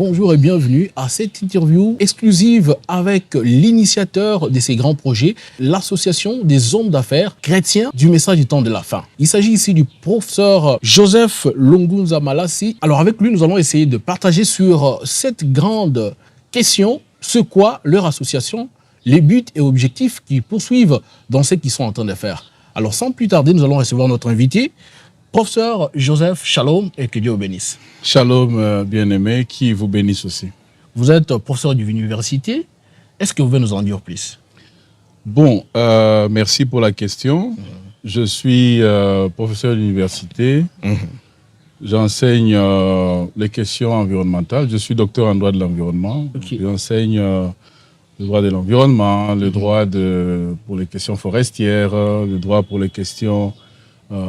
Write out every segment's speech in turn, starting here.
bonjour et bienvenue à cette interview exclusive avec l'initiateur de ces grands projets, l'association des hommes d'affaires chrétiens du message du temps de la fin. Il s'agit ici du professeur Joseph Longunza Malassi. Alors avec lui, nous allons essayer de partager sur cette grande question, ce qu'est leur association, les buts et objectifs qu'ils poursuivent dans ce qu'ils sont en train de faire. Alors sans plus tarder, nous allons recevoir notre invité, professeur Joseph, shalom et que Dieu vous bénisse. Shalom, bien-aimé, qui vous bénisse aussi. Vous êtes professeur d'une université. Est-ce que vous pouvez nous en dire plus? Bon, merci pour la question. Je suis professeur d'université. J'enseigne les questions environnementales. Je suis docteur en droit de l'environnement. Okay. J'enseigne le droit de l'environnement, le droit pour les questions forestières, le droit pour les questions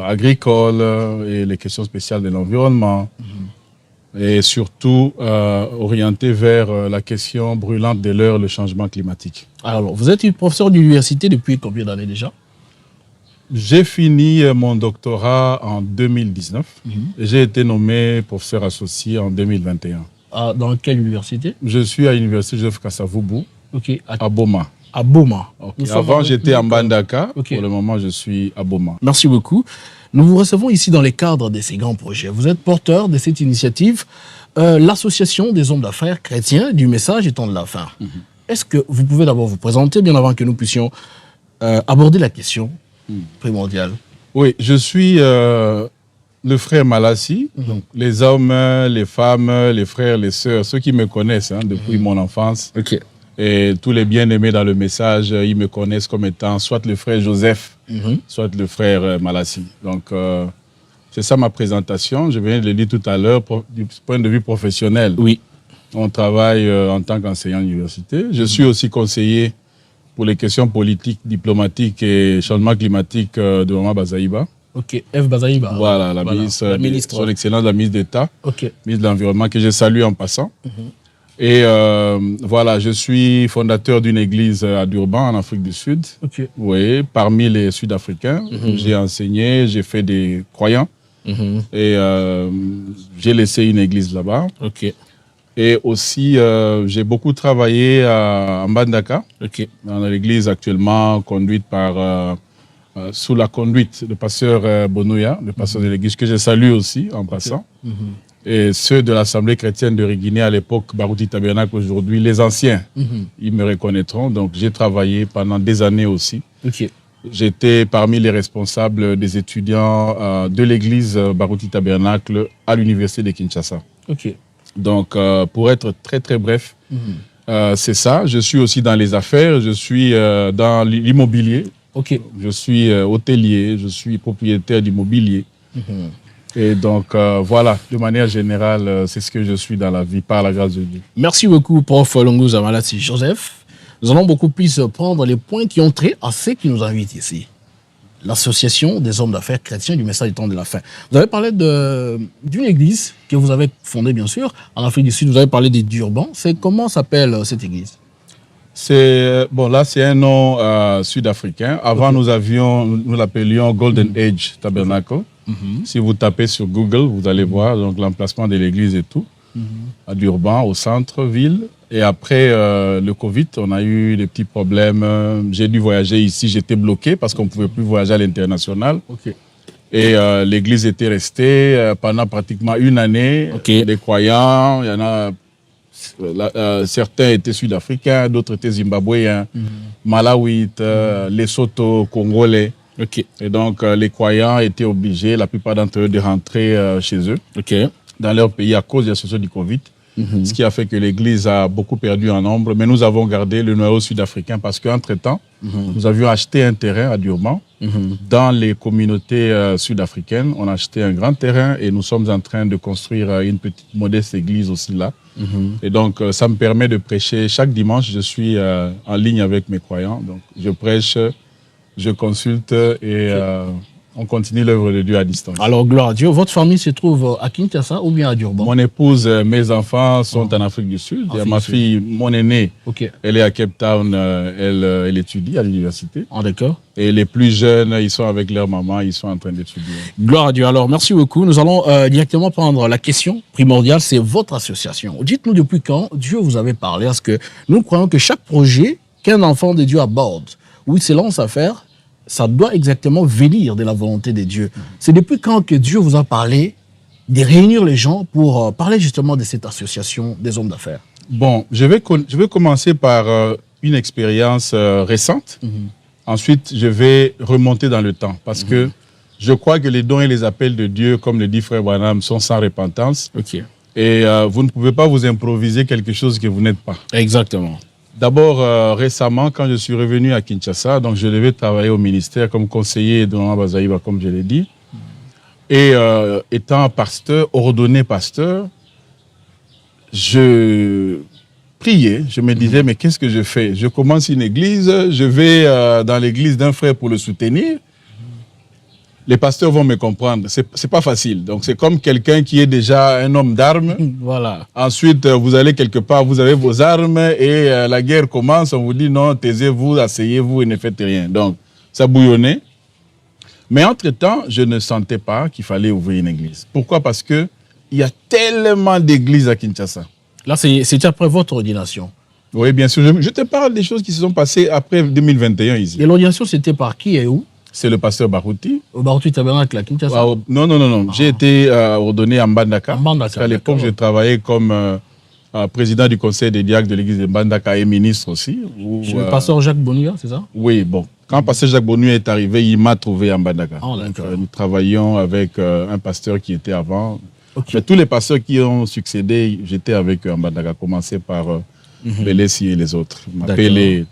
agricoles et les questions spéciales de l'environnement. Et surtout orienté vers la question brûlante de l'heure, le changement climatique. Alors, vous êtes professeur d'université depuis combien d'années déjà? J'ai fini mon doctorat en 2019 et j'ai été nommé professeur associé en 2021. Dans quelle université? Je suis à l'université Joseph Kasavubu, à Boma. À Boma. Okay. Avant, j'étais à Mbandaka. Pour le moment, je suis à Boma. Merci beaucoup. Nous vous recevons ici dans le cadre de ces grands projets. Vous êtes porteur de cette initiative, l'association des hommes d'affaires chrétiens du message du temps de la fin. Est-ce que vous pouvez d'abord vous présenter, bien avant que nous puissions aborder la question primordiale? Oui, je suis le frère Malassi. Donc, les hommes, les femmes, les frères, les sœurs, ceux qui me connaissent depuis mon enfance. Et tous les bien-aimés dans le message, ils me connaissent comme étant soit le frère Joseph, soit le frère Malassi. Donc, c'est ça ma présentation. Je viens de le dire tout à l'heure, du point de vue professionnel. Oui. On travaille en tant qu'enseignant à l'université. Je suis aussi conseiller pour les questions politiques, diplomatiques et changement climatique de Maman Bazaïba. Ok, F. Bazaïba. Voilà, la ministre, son excellence, la ministre d'État, ministre de l'Environnement, que je salue en passant. Et voilà, je suis fondateur d'une église à Durban, en Afrique du Sud. Oui, parmi les Sud-Africains. J'ai enseigné, j'ai fait des croyants. Et j'ai laissé une église là-bas. Et aussi, j'ai beaucoup travaillé à Mbandaka, dans l'église actuellement conduite par, sous la conduite du pasteur Bonouya, le pasteur de l'église, que je salue aussi en passant. Et ceux de l'Assemblée chrétienne de Guinée à l'époque, Barouti Tabernacle aujourd'hui, les anciens, ils me reconnaîtront. Donc j'ai travaillé pendant des années aussi. J'étais parmi les responsables des étudiants de l'église Barouti Tabernacle à l'université de Kinshasa. Donc pour être très très bref, c'est ça. Je suis aussi dans les affaires, je suis dans l'immobilier. Je suis hôtelier, je suis propriétaire d'immobilier. Et donc, voilà, de manière générale, c'est ce que je suis dans la vie, par la grâce de Dieu. Merci beaucoup, prof Longunza Malassi. Joseph, nous allons beaucoup plus prendre les points qui ont trait à ce qui nous invite ici. L'association des hommes d'affaires chrétiens du message du temps de la fin. Vous avez parlé d'une église que vous avez fondée, bien sûr, en Afrique du Sud. Vous avez parlé des Durban. Comment s'appelle cette église? Bon, là, c'est un nom sud-africain. Avant, nous l'appelions Golden Age Tabernacle. Si vous tapez sur Google, vous allez voir l'emplacement de l'église et tout, à Durban, au centre-ville. Et après le Covid, on a eu des petits problèmes. J'ai dû voyager ici, j'étais bloqué parce qu'on ne pouvait plus voyager à l'international. Et l'église était restée pendant pratiquement une année. Les croyants, il y en a... certains étaient sud-africains, d'autres étaient zimbabwéens, malawites, lesotho, congolais. Et donc, les croyants étaient obligés, la plupart d'entre eux, de rentrer chez eux, dans leur pays à cause de la situation du Covid. Ce qui a fait que l'église a beaucoup perdu en nombre. Mais nous avons gardé le noyau sud-africain parce qu'entre-temps, nous avions acheté un terrain à Durban. Dans les communautés sud-africaines, on a acheté un grand terrain et nous sommes en train de construire une petite modeste église aussi là. Et donc, ça me permet de prêcher. Chaque dimanche, je suis en ligne avec mes croyants. Donc, je prêche, je consulte et On continue l'œuvre de Dieu à distance. Alors, gloire à Dieu. Votre famille se trouve à Kinshasa ou bien à Durban? Mon épouse, mes enfants sont en Afrique du Sud. Il y a ma fille, mon aînée, elle est à Cape Town, elle étudie à l'université. Ah, d'accord. Et les plus jeunes, ils sont avec leur maman, ils sont en train d'étudier. Gloire à Dieu. Alors, merci beaucoup. Nous allons directement prendre la question primordiale, c'est votre association. Dites-nous depuis quand Dieu vous avait parlé, parce que nous croyons que chaque projet qu'un enfant de Dieu aborde, où il se lance à faire, ça doit exactement venir de la volonté de Dieu. C'est depuis quand que Dieu vous a parlé de réunir les gens pour parler justement de cette association des hommes d'affaires? Bon, je vais commencer par une expérience récente. Ensuite, je vais remonter dans le temps parce que je crois que les dons et les appels de Dieu, comme le dit Frère Branham, sont sans repentance. Et vous ne pouvez pas vous improviser quelque chose que vous n'êtes pas. Exactement. D'abord, récemment, quand je suis revenu à Kinshasa, donc je devais travailler au ministère comme conseiller de Maman Bazaïba, comme je l'ai dit. Et étant pasteur, ordonné pasteur, je priais, je me disais, mais qu'est-ce que je fais? Je commence une église, je vais dans l'église d'un frère pour le soutenir. Les pasteurs vont me comprendre. C'est pas facile. Donc, c'est comme quelqu'un qui est déjà un homme d'armes. Voilà. Ensuite, vous allez quelque part, vous avez vos armes et la guerre commence. On vous dit non, taisez-vous, asseyez-vous et ne faites rien. Donc, ça bouillonnait. Mais entre-temps, je ne sentais pas qu'il fallait ouvrir une église. Pourquoi? Parce qu'il y a tellement d'églises à Kinshasa. Là, c'est après votre ordination. Oui, bien sûr. Je te parle des choses qui se sont passées après 2021 ici. Et l'ordination, c'était par qui et où? C'est le pasteur Barouti. Au Barouti Tabernacle à Kinshasa? Non. J'ai été ordonné à Mbandaka. À l'époque, je travaillais comme président du conseil des diacres de l'église de Mbandaka et ministre aussi. Le pasteur Jacques Bonnuya, c'est ça? Oui, bon. Quand le pasteur Jacques Bonnuya est arrivé, il m'a trouvé à Mbandaka. Nous travaillions avec un pasteur qui était avant. Mais tous les pasteurs qui ont succédé, j'étais avec eux à Mbandaka, commencé par Belessi et les autres. M'appelait.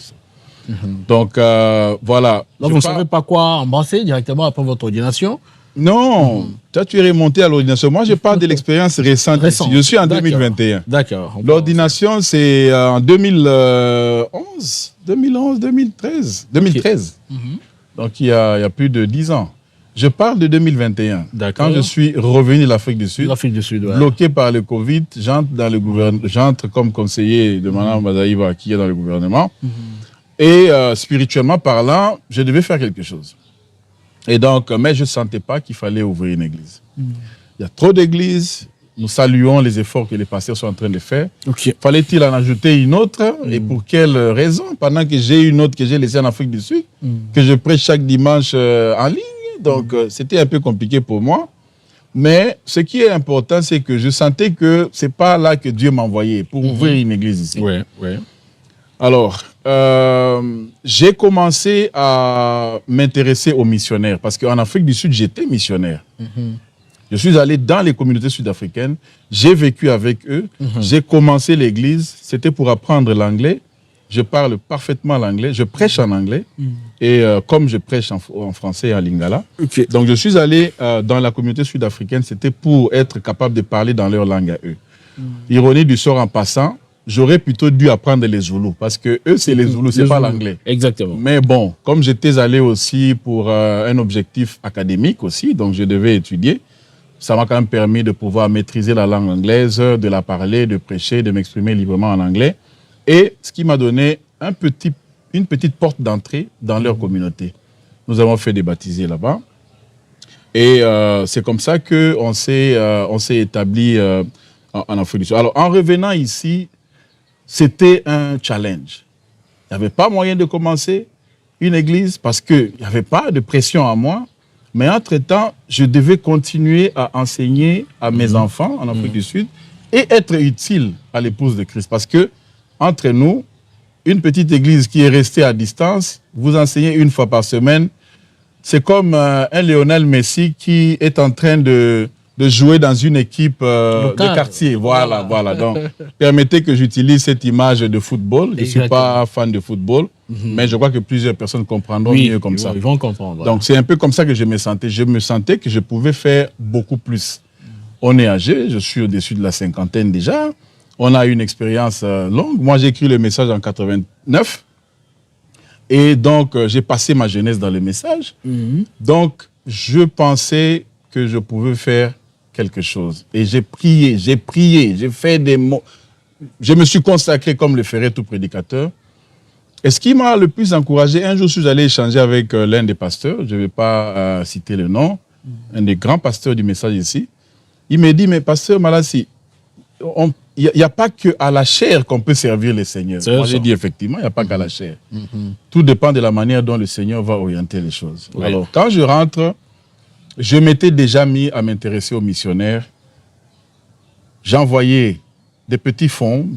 Donc, voilà. Là, vous ne savez pas quoi embrasser directement après votre ordination? Non. Toi, tu es remonté à l'ordination. Moi, je parle de l'expérience récente. Je suis en 2021. D'accord. L'ordination, c'est en 2011, 2013. Donc, il y a plus de 10 ans. Je parle de 2021. Quand je suis revenu de l'Afrique du Sud, bloqué par le Covid, j'entre comme conseiller de Mme Bazaïba qui est dans le gouvernement. Et spirituellement parlant, je devais faire quelque chose. Et donc, mais je ne sentais pas qu'il fallait ouvrir une église. Il y a trop d'églises. Nous saluons les efforts que les pasteurs sont en train de faire. Fallait-il en ajouter une autre? Et pour quelle raison? Pendant que j'ai une autre que j'ai laissée en Afrique du Sud, que je prêche chaque dimanche en ligne. Donc, c'était un peu compliqué pour moi. Mais ce qui est important, c'est que je sentais que ce n'est pas là que Dieu m'envoyait pour ouvrir une église ici. Alors, j'ai commencé à m'intéresser aux missionnaires parce qu'en Afrique du Sud, j'étais missionnaire. Je suis allé dans les communautés sud-africaines, j'ai vécu avec eux, j'ai commencé l'église, c'était pour apprendre l'anglais. Je parle parfaitement l'anglais, je prêche en anglais et comme je prêche en français et en lingala. Donc, je suis allé dans la communauté sud-africaine, c'était pour être capable de parler dans leur langue à eux. Ironie du sort en passant, j'aurais plutôt dû apprendre les Zoulous, parce que eux, c'est les Zoulous, c'est pas l'anglais. Exactement. Mais bon, comme j'étais allé aussi pour un objectif académique aussi, donc je devais étudier, ça m'a quand même permis de pouvoir maîtriser la langue anglaise, de la parler, de prêcher, de m'exprimer librement en anglais. Et ce qui m'a donné une petite porte d'entrée dans leur communauté. Nous avons fait des baptisés là-bas. Et c'est comme ça qu'on s'est établi en Afrique du Sud. Alors, en revenant ici, c'était un challenge. Il n'y avait pas moyen de commencer une église parce qu'il n'y avait pas de pression à moi. Mais entre-temps, je devais continuer à enseigner à mes enfants en Afrique du Sud et être utile à l'épouse de Christ. Parce que, entre nous, une petite église qui est restée à distance, vous enseignez une fois par semaine, c'est comme un Lionel Messi qui est en train de jouer dans une équipe de quartier. Voilà. Donc, permettez que j'utilise cette image de football. Je ne suis pas fan de football, mais je crois que plusieurs personnes comprendront mieux comme ça. Ils vont comprendre. Donc, c'est un peu comme ça que je me sentais. Je me sentais que je pouvais faire beaucoup plus. On est âgé, je suis au-dessus de la cinquantaine déjà. On a une expérience longue. Moi, j'ai écrit le message en 89. Et donc, j'ai passé ma jeunesse dans le message. Donc, je pensais que je pouvais faire quelque chose. Et j'ai prié, j'ai fait des mots. Je me suis consacré comme le ferait tout prédicateur. Et ce qui m'a le plus encouragé, un jour, je suis allé échanger avec l'un des pasteurs, je ne vais pas citer le nom, un des grands pasteurs du message ici. Il m'a dit, mais pasteur Malassi, il n'y a pas qu'à la chair qu'on peut servir le Seigneur. Moi, j'ai dit effectivement, il n'y a pas qu'à la chair. Tout dépend de la manière dont le Seigneur va orienter les choses. Oui. Alors, quand je rentre, je m'étais déjà mis à m'intéresser aux missionnaires. J'envoyais des petits fonds,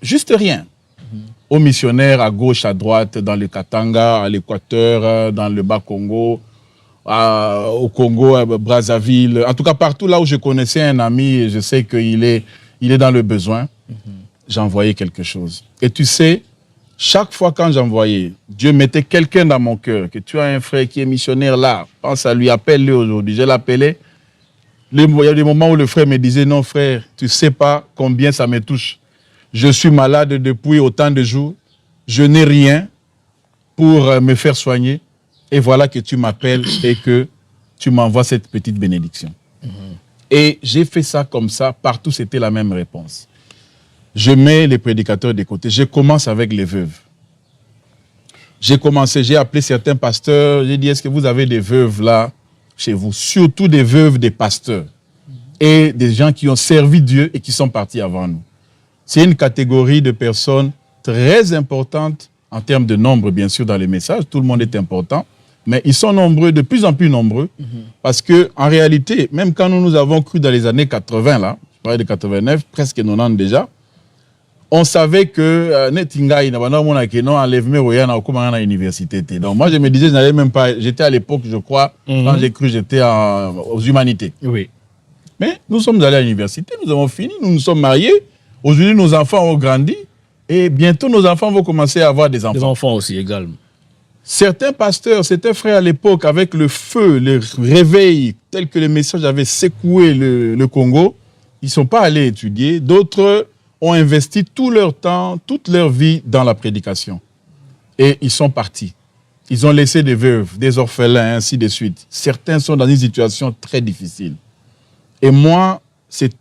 juste rien, aux missionnaires à gauche, à droite, dans le Katanga, à l'Équateur, dans le Bas-Congo, au Congo, à Brazzaville. En tout cas, partout là où je connaissais un ami et je sais qu'il est dans le besoin, j'envoyais quelque chose. Et tu sais, chaque fois quand j'envoyais, Dieu mettait quelqu'un dans mon cœur, que tu as un frère qui est missionnaire là, pense à lui, appelle-le aujourd'hui. Je l'appelais. Il y a des moments où le frère me disait, non frère, tu ne sais pas combien ça me touche. Je suis malade depuis autant de jours. Je n'ai rien pour me faire soigner. Et voilà que tu m'appelles et que tu m'envoies cette petite bénédiction. Et j'ai fait ça comme ça. Partout, c'était la même réponse. Je mets les prédicateurs de côté. Je commence avec les veuves. J'ai appelé certains pasteurs. J'ai dit, est-ce que vous avez des veuves là chez vous? Surtout des veuves des pasteurs. Et des gens qui ont servi Dieu et qui sont partis avant nous. C'est une catégorie de personnes très importante en termes de nombre, bien sûr, dans les messages. Tout le monde est important. Mais ils sont nombreux, de plus en plus nombreux. Parce qu'en réalité, même quand nous avons cru dans les années 80, là, je parlais de 89, presque 90 déjà, on savait que donc moi, je me disais, je n'allais même pas. J'étais à l'époque, je crois, quand j'ai cru, j'étais aux humanités. Oui. Mais nous sommes allés à l'université, nous avons fini, nous nous sommes mariés. Aujourd'hui, nos enfants ont grandi et bientôt, nos enfants vont commencer à avoir des enfants. Des enfants aussi, également. Certains pasteurs, c'était frère à l'époque, avec le feu, le réveil, tel que le message avait secoué le Congo, ils ne sont pas allés étudier. D'autres ont investi tout leur temps, toute leur vie dans la prédication. Et ils sont partis. Ils ont laissé des veuves, des orphelins, ainsi de suite. Certains sont dans une situation très difficile. Et moi, c'est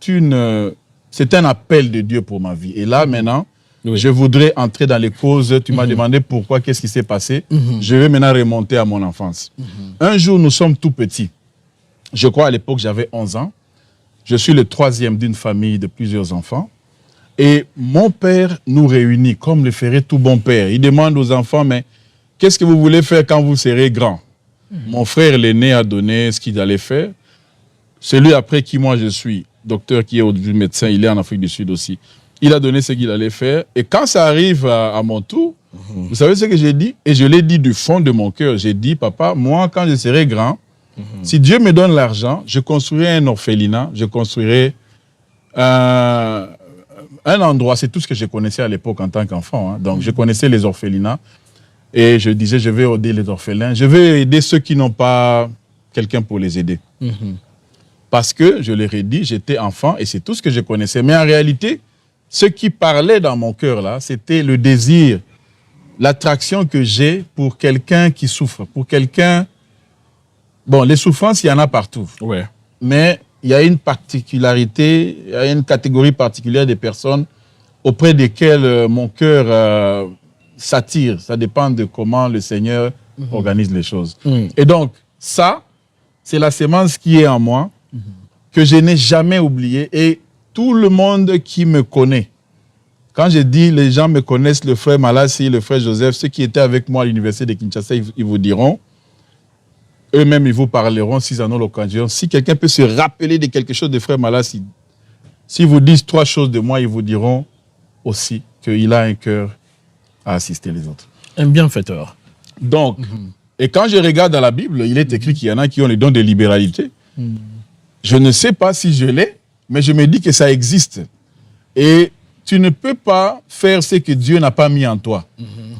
un appel de Dieu pour ma vie. Et là, maintenant, je voudrais entrer dans les causes. Tu m'as demandé pourquoi, qu'est-ce qui s'est passé. Je vais maintenant remonter à mon enfance. Un jour, nous sommes tout petits. Je crois à l'époque, j'avais 11 ans. Je suis le troisième d'une famille de plusieurs enfants. Et mon père nous réunit, comme le ferait tout bon père. Il demande aux enfants, mais qu'est-ce que vous voulez faire quand vous serez grand? Mon frère l'aîné a donné ce qu'il allait faire. Celui après qui moi je suis, docteur qui est au-dessus médecin, il est en Afrique du Sud aussi. Il a donné ce qu'il allait faire. Et quand ça arrive à mon tour, vous savez ce que j'ai dit? Et je l'ai dit du fond de mon cœur. J'ai dit, papa, moi, quand je serai grand, si Dieu me donne l'argent, je construirai un orphelinat, je construirai un endroit. C'est tout ce que je connaissais à l'époque en tant qu'enfant. Donc, je connaissais les orphelinats. Et je disais, je vais aider les orphelins. Je vais aider ceux qui n'ont pas quelqu'un pour les aider. Parce que, je leur ai dit, j'étais enfant et c'est tout ce que je connaissais. Mais en réalité, ce qui parlait dans mon cœur, là, c'était le désir, l'attraction que j'ai pour quelqu'un qui souffre, pour quelqu'un... Bon, les souffrances, il y en a partout. Ouais. Mais il y a une particularité, il y a une catégorie particulière de personnes auprès desquelles mon cœur s'attire. Ça dépend de comment le Seigneur organise les choses. Et donc, ça, c'est la sémence qui est en moi, que je n'ai jamais oublié. Et tout le monde qui me connaît, quand je dis les gens me connaissent, le frère Malassi, le frère Joseph, ceux qui étaient avec moi à l'université de Kinshasa, ils vous diront, eux-mêmes, ils vous parleront s'ils en ont l'occasion. Si quelqu'un peut se rappeler de quelque chose de frère Malassi, s'ils vous disent 3 choses de moi, ils vous diront aussi qu'il a un cœur à assister les autres. Un bienfaiteur. Donc, et quand je regarde dans la Bible, il est écrit qu'il y en a qui ont les dons de libéralité. Je ne sais pas si je l'ai, mais je me dis que ça existe. Et tu ne peux pas faire ce que Dieu n'a pas mis en toi.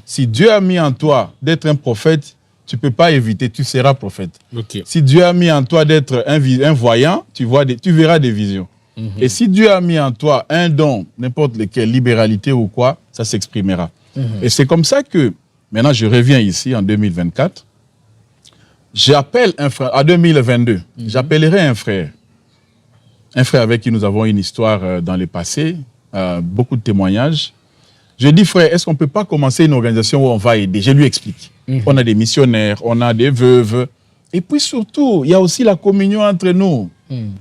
Si Dieu a mis en toi d'être un prophète, tu ne peux pas éviter, tu seras prophète. Si Dieu a mis en toi d'être un voyant, tu verras des visions. Et si Dieu a mis en toi un don, n'importe lequel, libéralité ou quoi, ça s'exprimera. Et c'est comme ça que, maintenant je reviens ici en 2024, j'appelle un frère, en 2022, j'appellerai un frère avec qui nous avons une histoire dans le passé, beaucoup de témoignages. Je dis, frère, est-ce qu'on ne peut pas commencer une organisation où on va aider? Je lui explique. On a des missionnaires, on a des veuves. Et puis surtout, il y a aussi la communion entre nous.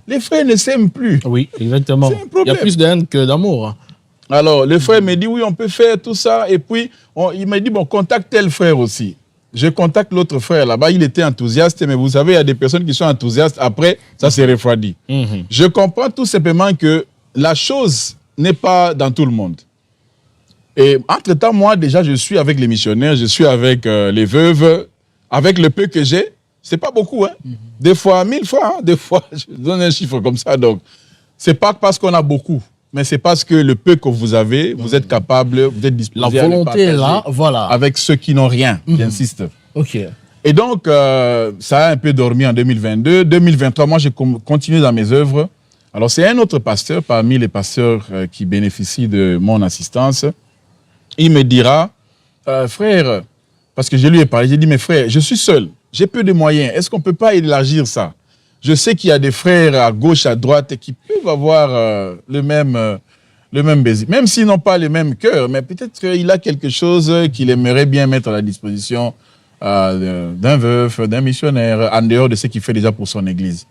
Les frères ne s'aiment plus. Oui, exactement. Il y a plus de haine que d'amour. Hein. Alors, le frère me dit, oui, on peut faire tout ça. Et puis, il m'a dit, bon, contacte tel frère aussi. Je contacte l'autre frère là-bas. Il était enthousiaste, mais vous savez, il y a des personnes qui sont enthousiastes. Après, ça s'est refroidi. Je comprends tout simplement que la chose n'est pas dans tout le monde. Et entre-temps, moi, déjà, je suis avec les missionnaires, je suis avec les veuves, avec le peu que j'ai. C'est pas beaucoup, hein. Des fois, 1000 fois, hein. Des fois, je donne un chiffre comme ça. Donc, c'est pas parce qu'on a beaucoup, mais c'est parce que le peu que vous avez, vous êtes capable, vous êtes disposé la volonté est là, voilà. Avec ceux qui n'ont rien, j'insiste. Ok. Et donc, ça a un peu dormi en 2022. 2023, moi, j'ai continué dans mes œuvres. Alors, c'est un autre pasteur, parmi les pasteurs qui bénéficient de mon assistance. Il me dira, frère, parce que je lui ai parlé, j'ai dit, mais frère, je suis seul, j'ai peu de moyens, est-ce qu'on ne peut pas élargir ça? Je sais qu'il y a des frères à gauche, à droite qui peuvent avoir le même baiser, même s'ils n'ont pas le même cœur, mais peut-être qu'il a quelque chose qu'il aimerait bien mettre à la disposition d'un veuf, d'un missionnaire, en dehors de ce qu'il fait déjà pour son église.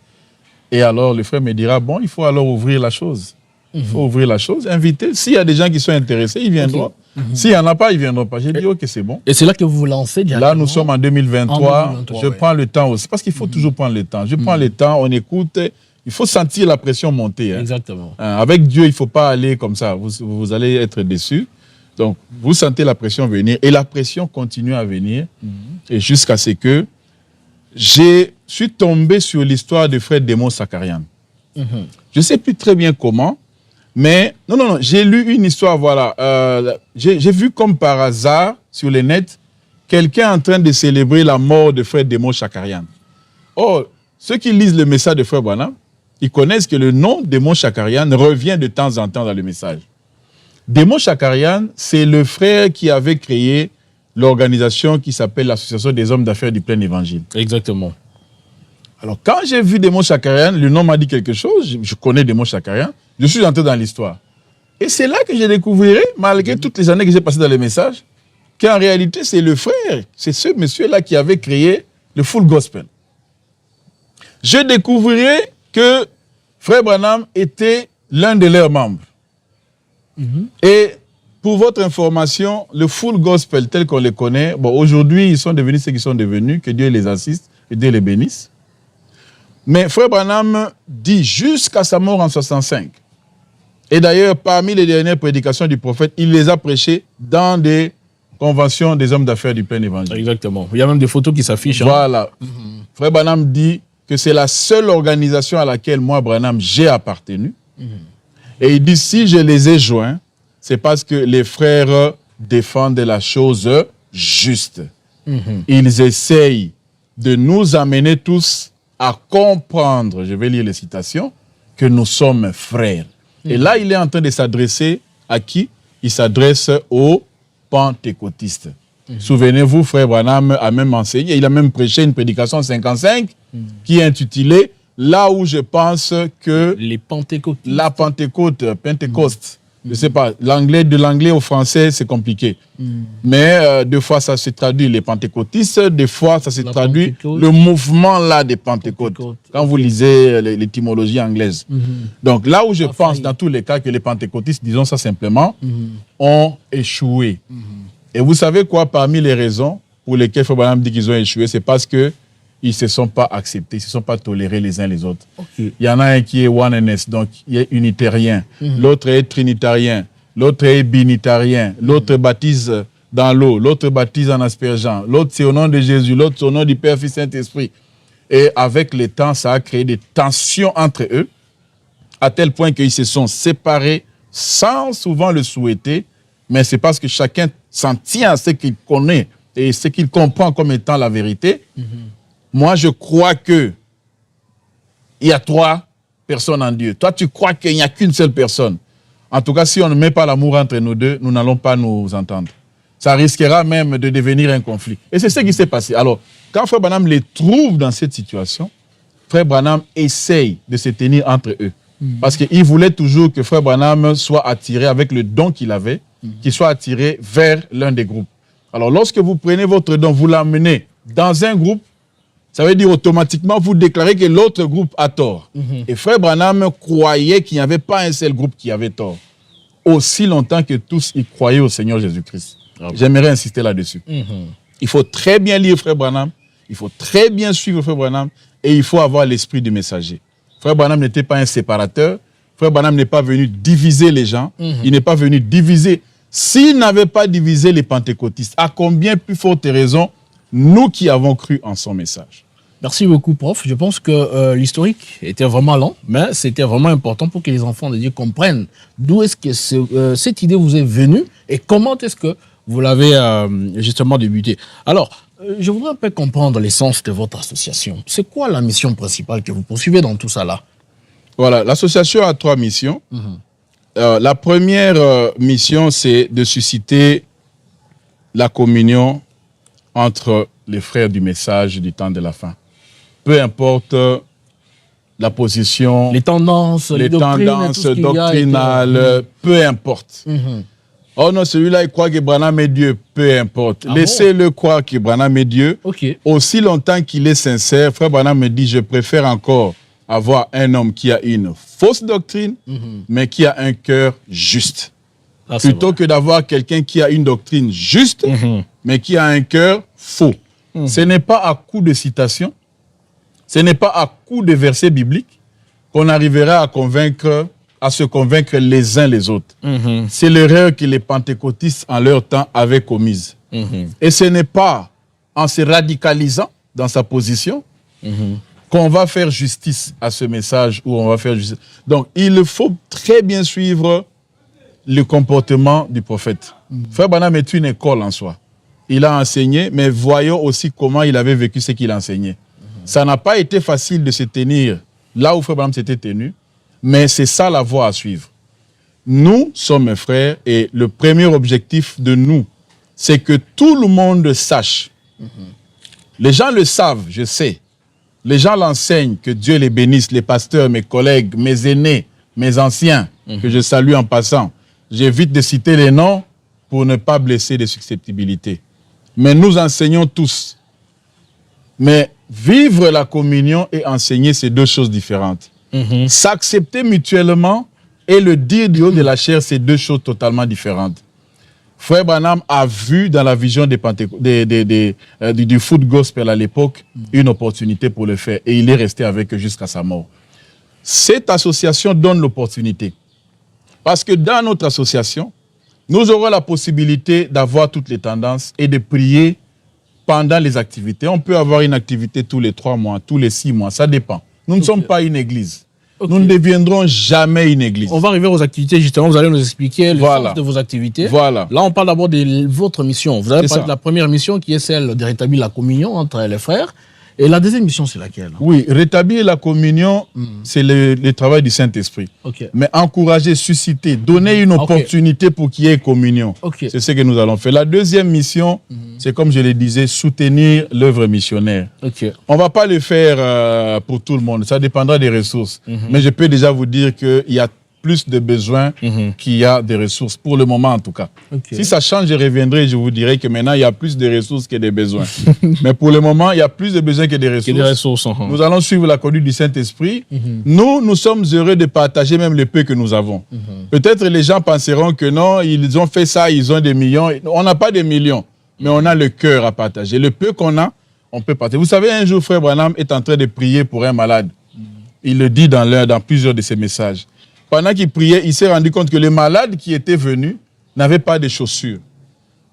Et alors le frère me dira, bon, il faut alors ouvrir la chose. Il faut ouvrir la chose, inviter. S'il y a des gens qui sont intéressés, ils viendront. S'il n'y en a pas, ils ne viendront pas. J'ai dit, ok, c'est bon. Et c'est là que vous vous lancez directement? Là, nous sommes en 2023. Je prends le temps aussi. Parce qu'il faut toujours prendre le temps. Je prends le temps, on écoute. Il faut sentir la pression monter. Hein. Exactement. Avec Dieu, il ne faut pas aller comme ça. Vous allez être déçus. Donc, vous sentez la pression venir. Et la pression continue à venir. Et jusqu'à ce que je suis tombé sur l'histoire de frère Démon Sakarian. Je ne sais plus très bien comment. Mais, non, j'ai lu une histoire, voilà. J'ai vu comme par hasard, sur le net, quelqu'un en train de célébrer la mort de frère Démon Sakarian. Or, ceux qui lisent le message de frère Branham, ils connaissent que le nom Démon Sakarian revient de temps en temps dans le message. Démon Sakarian, c'est le frère qui avait créé l'organisation qui s'appelle l'Association des hommes d'affaires du plein évangile. Exactement. Alors, quand j'ai vu Démon Sakarian, le nom m'a dit quelque chose. Je connais Démon Sakarian. Je suis entré dans l'histoire. Et c'est là que j'ai découvert, malgré toutes les années que j'ai passées dans les messages, qu'en réalité, c'est le frère, c'est ce monsieur-là qui avait créé le Full Gospel. Je découvrirai que frère Branham était l'un de leurs membres. Et pour votre information, le Full Gospel tel qu'on le connaît, bon, aujourd'hui, ils sont devenus ce qu'ils sont devenus, que Dieu les assiste et Dieu les bénisse. Mais frère Branham dit jusqu'à sa mort en 65. Et d'ailleurs, parmi les dernières prédications du prophète, il les a prêchées dans des conventions des hommes d'affaires du plein évangile. Exactement. Il y a même des photos qui s'affichent. Voilà. Frère Branham dit que c'est la seule organisation à laquelle moi, Branham, j'ai appartenu. Et il dit, si je les ai joints, c'est parce que les frères défendent la chose juste. Ils essayent de nous amener tous à comprendre, je vais lire les citations, que nous sommes frères. Et là, il est en train de s'adresser à qui? Il s'adresse aux pentecôtistes. Souvenez-vous, frère Branham a même enseigné, il a même prêché une prédication 55 qui est intitulée « Là où je pense que les pentecôtistes. La Pentecôte, Pentecost. Je ne sais pas, de l'anglais au français, c'est compliqué. Mais des fois, ça se traduit les pentecôtistes, des fois, ça se traduit le mouvement là des Pentecôtes. Quand vous lisez l'étymologie anglaise. Donc là où je pense, dans tous les cas, que les pentecôtistes, disons ça simplement, ont échoué. Et vous savez quoi, parmi les raisons pour lesquelles Frère Branham dit qu'ils ont échoué, c'est parce que ils ne se sont pas acceptés, ils ne se sont pas tolérés les uns les autres. Il y en a un qui est oneness, donc il est unitarien. L'autre est trinitarien. L'autre est binitarien. L'autre baptise dans l'eau. L'autre baptise en aspergeant. L'autre, c'est au nom de Jésus. L'autre, c'est au nom du Père, Fils, Saint-Esprit. Et avec le temps, ça a créé des tensions entre eux, à tel point qu'ils se sont séparés sans souvent le souhaiter. Mais c'est parce que chacun s'en tient à ce qu'il connaît et ce qu'il comprend comme étant la vérité. Moi, je crois qu'il y a 3 personnes en Dieu. Toi, tu crois qu'il n'y a qu'une seule personne. En tout cas, si on ne met pas l'amour entre nous deux, nous n'allons pas nous entendre. Ça risquera même de devenir un conflit. Et c'est ce qui s'est passé. Alors, Quand Frère Branham les trouve dans cette situation, Frère Branham essaye de se tenir entre eux. Parce qu'il voulait toujours que Frère Branham soit attiré avec le don qu'il avait, qu'il soit attiré vers l'un des groupes. Alors, lorsque vous prenez votre don, vous l'amenez dans un groupe, ça veut dire automatiquement, vous déclarez que l'autre groupe a tort. Et Frère Branham croyait qu'il n'y avait pas un seul groupe qui avait tort. Aussi longtemps que tous y croyaient au Seigneur Jésus-Christ. J'aimerais insister là-dessus. Il faut très bien lire Frère Branham, il faut très bien suivre Frère Branham, et il faut avoir l'esprit du messager. Frère Branham n'était pas un séparateur. Frère Branham n'est pas venu diviser les gens. Il n'est pas venu diviser. S'il n'avait pas divisé les pentecôtistes, à combien plus forte raison, nous qui avons cru en son message. Merci beaucoup, prof. Je pense que l'historique était vraiment lent, mais c'était vraiment important pour que les enfants de Dieu comprennent d'où est-ce que cette idée vous est venue et comment est-ce que vous l'avez justement débuté. Alors, je voudrais un peu comprendre l'essence de votre association. C'est quoi la mission principale que vous poursuivez dans tout ça là? Voilà, l'association a 3 missions. La première mission, c'est de susciter la communion entre les frères du message du temps de la fin. Peu importe la position, les tendances doctrinales, peu importe. Oh non, celui-là, il croit que Branham est Dieu, peu importe. Laissez-le croire que Branham est Dieu. Aussi longtemps qu'il est sincère, Frère Branham me dit, je préfère encore avoir un homme qui a une fausse doctrine, mais qui a un cœur juste. Plutôt que d'avoir quelqu'un qui a une doctrine juste, mais qui a un cœur faux. Ce n'est pas à coup de citation, ce n'est pas à coup de versets bibliques qu'on arrivera à se convaincre les uns les autres. C'est l'erreur que les pentecôtistes en leur temps avaient commise. Et ce n'est pas en se radicalisant dans sa position qu'on va faire justice à ce message ou on va faire justice. Donc, il faut très bien suivre le comportement du prophète. Frère Branham est une école en soi. Il a enseigné, mais voyons aussi comment il avait vécu ce qu'il enseignait. Ça n'a pas été facile de se tenir là où Frère Branham s'était tenu, mais c'est ça la voie à suivre. Nous sommes frères et le premier objectif de nous, c'est que tout le monde sache. Les gens le savent, je sais. Les gens l'enseignent, que Dieu les bénisse, les pasteurs, mes collègues, mes aînés, mes anciens, que je salue en passant. J'évite de citer les noms pour ne pas blesser des susceptibilités. Mais nous enseignons tous. Mais vivre la communion et enseigner, c'est 2 choses différentes. S'accepter mutuellement et le dire du haut de la chair, c'est 2 choses totalement différentes. Frère Branham a vu dans la vision du foot gospel à l'époque une opportunité pour le faire et il est resté avec eux jusqu'à sa mort. Cette association donne l'opportunité parce que dans notre association, nous aurons la possibilité d'avoir toutes les tendances et de prier pendant les activités. On peut avoir une activité tous les 3 mois, tous les 6 mois, ça dépend. Nous ne sommes pas une église. Nous ne deviendrons jamais une église. On va arriver aux activités, justement. Vous allez nous expliquer le sens de vos activités. Là, on parle d'abord de votre mission. Vous avez parlé de la première mission qui est celle de rétablir la communion entre les frères. Et la deuxième mission, c'est laquelle? Oui, rétablir la communion, c'est le travail du Saint-Esprit. Mais encourager, susciter, donner une opportunité pour qu'il y ait communion. C'est ce que nous allons faire. La deuxième mission, c'est comme je le disais, soutenir l'œuvre missionnaire. On ne va pas le faire pour tout le monde, ça dépendra des ressources. Mais je peux déjà vous dire qu'il y a plus de besoins qu'il y a des ressources, pour le moment en tout cas. Si ça change, je reviendrai et je vous dirai que maintenant, il y a plus de ressources que des besoins. Mais pour le moment, il y a plus de besoins que des ressources. Nous allons suivre la conduite du Saint-Esprit. Nous sommes heureux de partager même le peu que nous avons. Peut-être les gens penseront que non, ils ont fait ça, ils ont des millions. On n'a pas des millions, mais on a le cœur à partager. Le peu qu'on a, on peut partager. Vous savez, un jour, Frère Branham est en train de prier pour un malade. Il le dit dans plusieurs de ses messages. Pendant qu'il priait, il s'est rendu compte que le malade qui était venu n'avait pas de chaussures.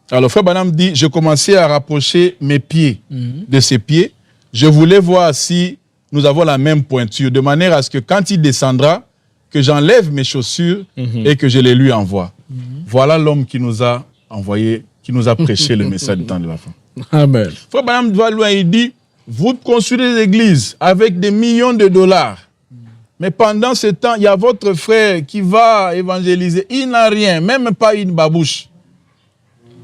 Alors, Frère Branham dit, je commençais à rapprocher mes pieds de ses pieds. Je voulais voir si nous avons la même pointure, de manière à ce que quand il descendra, que j'enlève mes chaussures et que je les lui envoie. Voilà l'homme qui nous a envoyé, qui nous a prêché le message du temps de la fin. Amen. Frère Branham va loin, il dit, vous construisez des églises avec des millions de dollars. Mais pendant ce temps, il y a votre frère qui va évangéliser. Il n'a rien, même pas une babouche.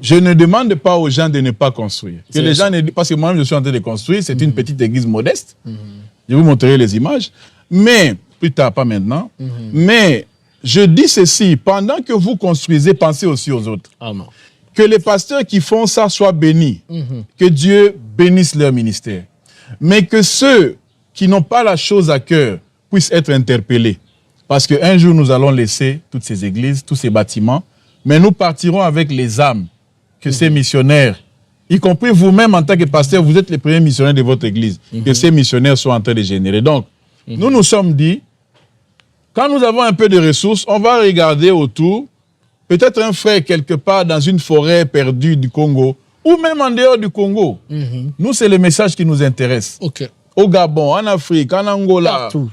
je ne demande pas aux gens de ne pas construire. Que les gens parce que moi-même, je suis en train de construire. C'est une petite église modeste. Je vous montrerai les images. Mais, plus tard, pas maintenant. Mais, je dis ceci. Pendant que vous construisez, pensez aussi aux autres. Amen. Que les pasteurs qui font ça soient bénis. Que Dieu bénisse leur ministère. Mais que ceux qui n'ont pas la chose à cœur puissent être interpellés. Parce qu'un jour, nous allons laisser toutes ces églises, tous ces bâtiments, mais nous partirons avec les âmes que ces missionnaires, y compris vous-même en tant que pasteur, vous êtes les premiers missionnaires de votre église, que ces missionnaires sont en train de générer. Donc, nous nous sommes dit, quand nous avons un peu de ressources, on va regarder autour, peut-être un frère quelque part dans une forêt perdue du Congo, ou même en dehors du Congo. Nous, c'est le message qui nous intéresse. Au Gabon, en Afrique, en Angola, partout.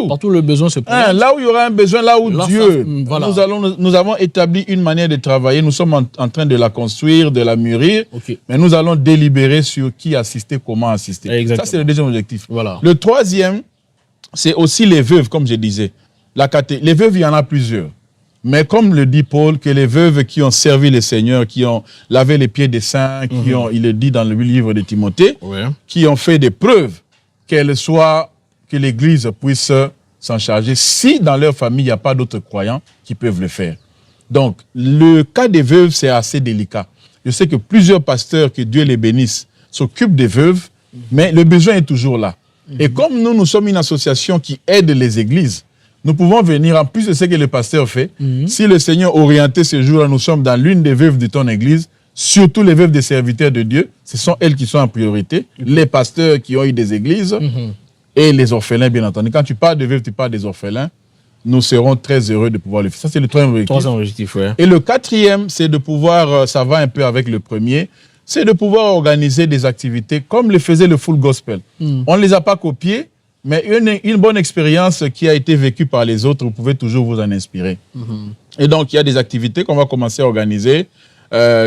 Partout le besoin se présente. Là où il y aura un besoin, là où Dieu, nous avons établi une manière de travailler, nous sommes en train de la construire, de la mûrir, mais nous allons délibérer sur qui assister, comment assister. Exactement. Ça, c'est le deuxième objectif. Voilà. Le troisième, c'est aussi les veuves, comme je disais. Les veuves, il y en a plusieurs. Mais comme le dit Paul, que les veuves qui ont servi le Seigneur, qui ont lavé les pieds des saints, qui ont, il le dit dans le livre de Timothée, qui ont fait des preuves, que l'Église puisse s'en charger, si dans leur famille, il n'y a pas d'autres croyants qui peuvent le faire. Donc, le cas des veuves, c'est assez délicat. Je sais que plusieurs pasteurs, que Dieu les bénisse, s'occupent des veuves, mais le besoin est toujours là. Et comme nous sommes une association qui aide les églises, nous pouvons venir, en plus de ce que le pasteur fait, si le Seigneur orientait ce jour-là, nous sommes dans l'une des veuves de ton église, surtout les veuves des serviteurs de Dieu, ce sont elles qui sont en priorité, les pasteurs qui ont eu des églises, et les orphelins, bien entendu. Quand tu parles de veuves, tu parles des orphelins, nous serons très heureux de pouvoir le faire. Ça, c'est le troisième objectif. Et le quatrième, c'est de pouvoir, ça va un peu avec le premier, c'est de pouvoir organiser des activités comme le faisait le Full Gospel. On ne les a pas copiées, mais une bonne expérience qui a été vécue par les autres, vous pouvez toujours vous en inspirer. Et donc, il y a des activités qu'on va commencer à organiser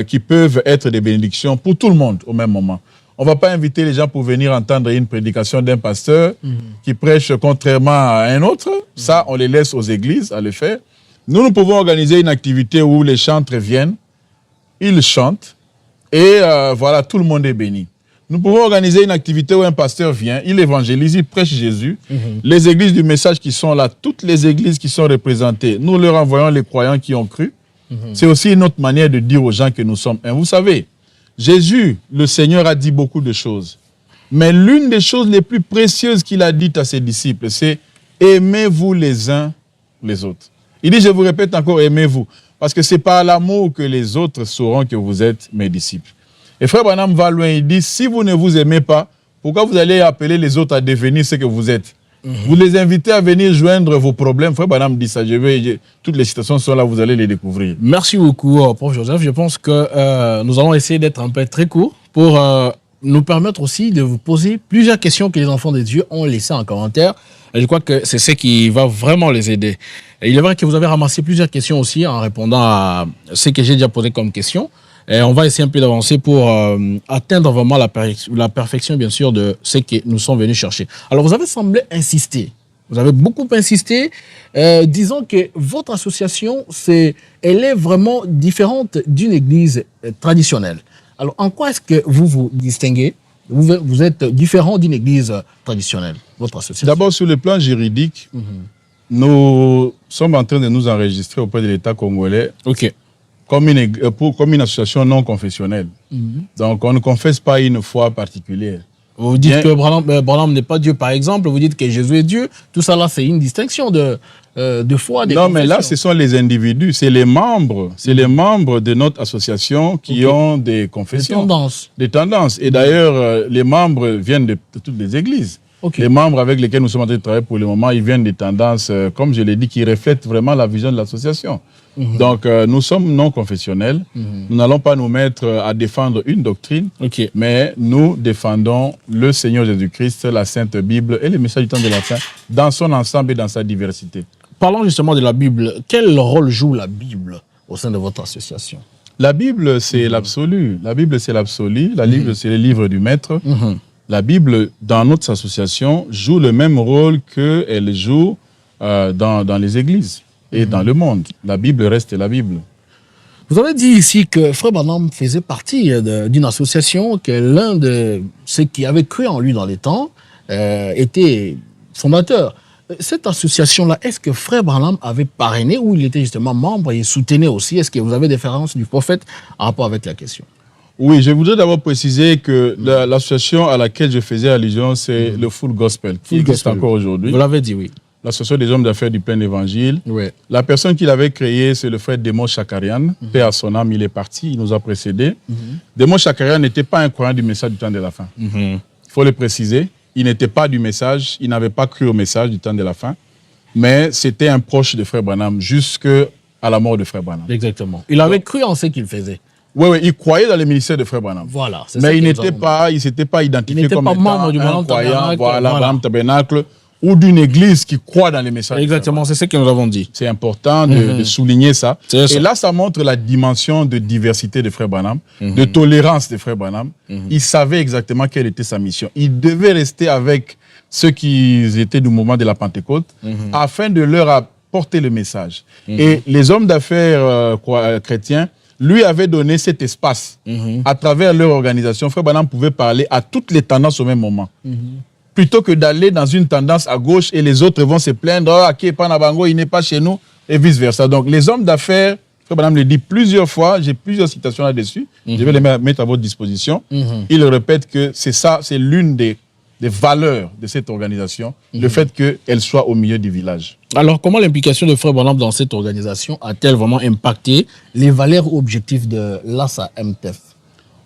qui peuvent être des bénédictions pour tout le monde au même moment. On ne va pas inviter les gens pour venir entendre une prédication d'un pasteur qui prêche contrairement à un autre. Ça, on les laisse aux églises à le faire. Nous pouvons organiser une activité où les chantres viennent, ils chantent, et voilà, tout le monde est béni. Nous pouvons organiser une activité où un pasteur vient, il évangélise, il prêche Jésus. Les églises du message qui sont là, toutes les églises qui sont représentées, nous leur envoyons les croyants qui ont cru. C'est aussi une autre manière de dire aux gens que nous sommes un. Vous savez, Jésus, le Seigneur, a dit beaucoup de choses. Mais l'une des choses les plus précieuses qu'il a dites à ses disciples, c'est « Aimez-vous les uns les autres ». Il dit, je vous répète encore, aimez-vous. Parce que c'est par l'amour que les autres sauront que vous êtes mes disciples. Et Frère Branham va loin, il dit, si vous ne vous aimez pas, pourquoi vous allez appeler les autres à devenir ce que vous êtes? Vous les invitez à venir joindre vos problèmes. Frère Branham dit ça, toutes les citations sont là, vous allez les découvrir. Merci beaucoup, Prof. Joseph. Je pense que nous allons essayer d'être un peu très court pour nous permettre aussi de vous poser plusieurs questions que les enfants de Dieu ont laissées en commentaire. Et je crois que c'est ce qui va vraiment les aider. Et il est vrai que vous avez ramassé plusieurs questions aussi en répondant à ce que j'ai déjà posé comme question. Et on va essayer un peu d'avancer pour atteindre vraiment la perfection, bien sûr, de ce que nous sommes venus chercher. Alors, vous avez semblé insister. Vous avez beaucoup insisté, disant que votre association, elle est vraiment différente d'une église traditionnelle. Alors, en quoi est-ce que vous vous distinguez? Vous êtes différent d'une église traditionnelle, votre association? D'abord, sur le plan juridique, nous sommes en train de nous enregistrer auprès de l'État congolais. Comme une association non confessionnelle. Donc, on ne confesse pas une foi particulière. Vous dites que Branham n'est pas Dieu, par exemple. Vous dites que Jésus est Dieu. Tout ça, là, c'est une distinction de foi. Non, mais là, ce sont les individus. C'est les membres. C'est les membres de notre association qui ont des confessions. Des tendances. Et d'ailleurs, les membres viennent de toutes les églises. Les membres avec lesquels nous sommes en train de travailler pour le moment, ils viennent des tendances, comme je l'ai dit, qui reflètent vraiment la vision de l'association. Donc, nous sommes non confessionnels. Nous n'allons pas nous mettre à défendre une doctrine, mais nous défendons le Seigneur Jésus-Christ, la Sainte Bible et le message du temps de la fin dans son ensemble et dans sa diversité. Parlons justement de la Bible. Quel rôle joue la Bible au sein de votre association? La Bible, c'est l'absolu. La Bible, c'est l'absolu. La Bible, c'est le livre du Maître. La Bible, dans notre association, joue le même rôle qu'elle joue dans les églises et dans le monde. La Bible reste la Bible. Vous avez dit ici que Frère Branham faisait partie d'une association, que l'un de ceux qui avaient cru en lui dans les temps était fondateur. Cette association-là, est-ce que Frère Branham avait parrainé ou il était justement membre et soutenait aussi? Est-ce que vous avez des références du prophète en rapport avec la question? Oui, je voudrais d'abord préciser que l'association à laquelle je faisais allusion, c'est le Full Gospel, qui existe encore aujourd'hui. Vous l'avez dit, oui. L'association des hommes d'affaires du plein évangile. Oui. La personne qui l'avait créée, c'est le frère Démon Chakarian. Paix à son âme, il est parti, il nous a précédés. Démon Chakarian n'était pas un croyant du message du temps de la fin. Il faut le préciser. Il n'était pas du message, il n'avait pas cru au message du temps de la fin, mais c'était un proche de Frère Branham jusqu'à la mort de Frère Branham. Exactement. Il avait cru en ce qu'il faisait. Oui, il croyait dans le ministère de Frère Branham. Voilà. Mais il ne s'était pas identifié comme membre du un croyant, Branham Tabernacle, ou d'une église qui croit dans les messages. Exactement, c'est ce que nous avons dit. C'est important de souligner ça. Et là, ça montre la dimension de diversité de Frère Branham, de tolérance de Frère Branham. Il savait exactement quelle était sa mission. Il devait rester avec ceux qui étaient du mouvement de la Pentecôte afin de leur apporter le message. Et les hommes d'affaires chrétiens lui avaient donné cet espace. À travers leur organisation, Frère Branham pouvait parler à toutes les tendances au même moment. Plutôt que d'aller dans une tendance à gauche et les autres vont se plaindre, « Ok, Panabango, il n'est pas chez nous », et vice-versa. Donc, les hommes d'affaires, Frère Branham le dit plusieurs fois, j'ai plusieurs citations là-dessus, je vais les mettre à votre disposition. Il répète que c'est ça, c'est l'une des valeurs de cette organisation, le fait qu'elle soit au milieu du village. Alors, comment l'implication de Frère Branham dans cette organisation a-t-elle vraiment impacté les valeurs ou objectifs de l'ASA-MTF?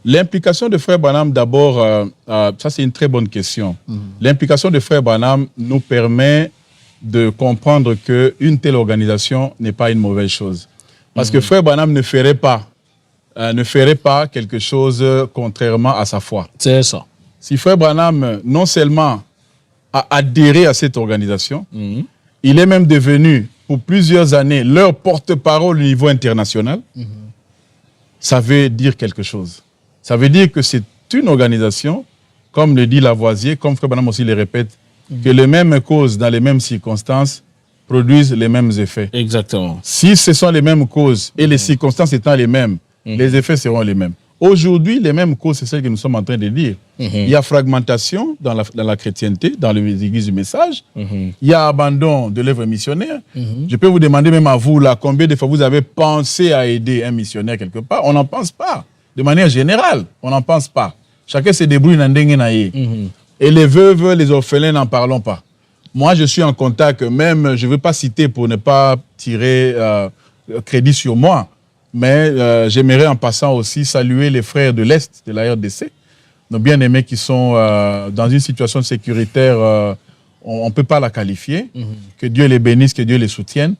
L'implication de Frère Branham, d'abord, ça c'est une très bonne question. L'implication de Frère Branham nous permet de comprendre qu'une telle organisation n'est pas une mauvaise chose. Parce que Frère Branham ne ferait pas quelque chose contrairement à sa foi. C'est ça. Si Frère Branham, non seulement a adhéré à cette organisation, il est même devenu, pour plusieurs années, leur porte-parole au niveau international, ça veut dire quelque chose. Ça veut dire que c'est une organisation, comme le dit Lavoisier, comme Frère Branham aussi le répète, que les mêmes causes dans les mêmes circonstances produisent les mêmes effets. Exactement. Si ce sont les mêmes causes et les circonstances étant les mêmes, les effets seront les mêmes. Aujourd'hui, les mêmes causes, c'est celles que nous sommes en train de dire. Il y a fragmentation dans la chrétienté, dans les églises du message. Il y a abandon de l'œuvre missionnaire. Je peux vous demander même à vous, là, combien de fois vous avez pensé à aider un missionnaire quelque part? On n'en pense pas. De manière générale, on n'en pense pas. Chacun se débrouille dans le Et les veuves, les orphelins, n'en parlons pas. Moi, je suis en contact, même, je ne veux pas citer pour ne pas tirer crédit sur moi, mais j'aimerais en passant aussi saluer les frères de l'Est, de la RDC, nos bien-aimés qui sont dans une situation sécuritaire, on ne peut pas la qualifier. Que Dieu les bénisse, que Dieu les soutienne.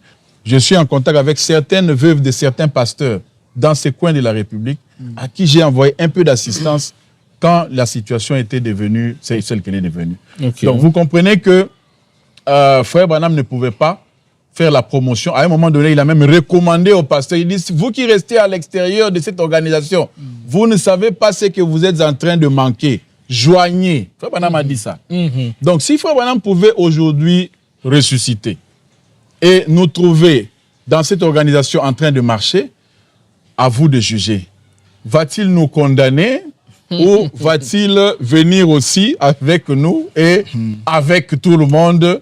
Je suis en contact avec certaines veuves de certains pasteurs dans ces coins de la République, à qui j'ai envoyé un peu d'assistance quand la situation était devenue celle qu'elle est devenue. Donc vous comprenez que Frère Branham ne pouvait pas faire la promotion. À un moment donné, il a même recommandé au pasteur, il dit, vous qui restez à l'extérieur de cette organisation, vous ne savez pas ce que vous êtes en train de manquer. Joignez. Frère Branham a dit ça. Donc si Frère Branham pouvait aujourd'hui ressusciter et nous trouver dans cette organisation en train de marcher, à vous de juger. Va-t-il nous condamner ou va-t-il venir aussi avec nous et avec tout le monde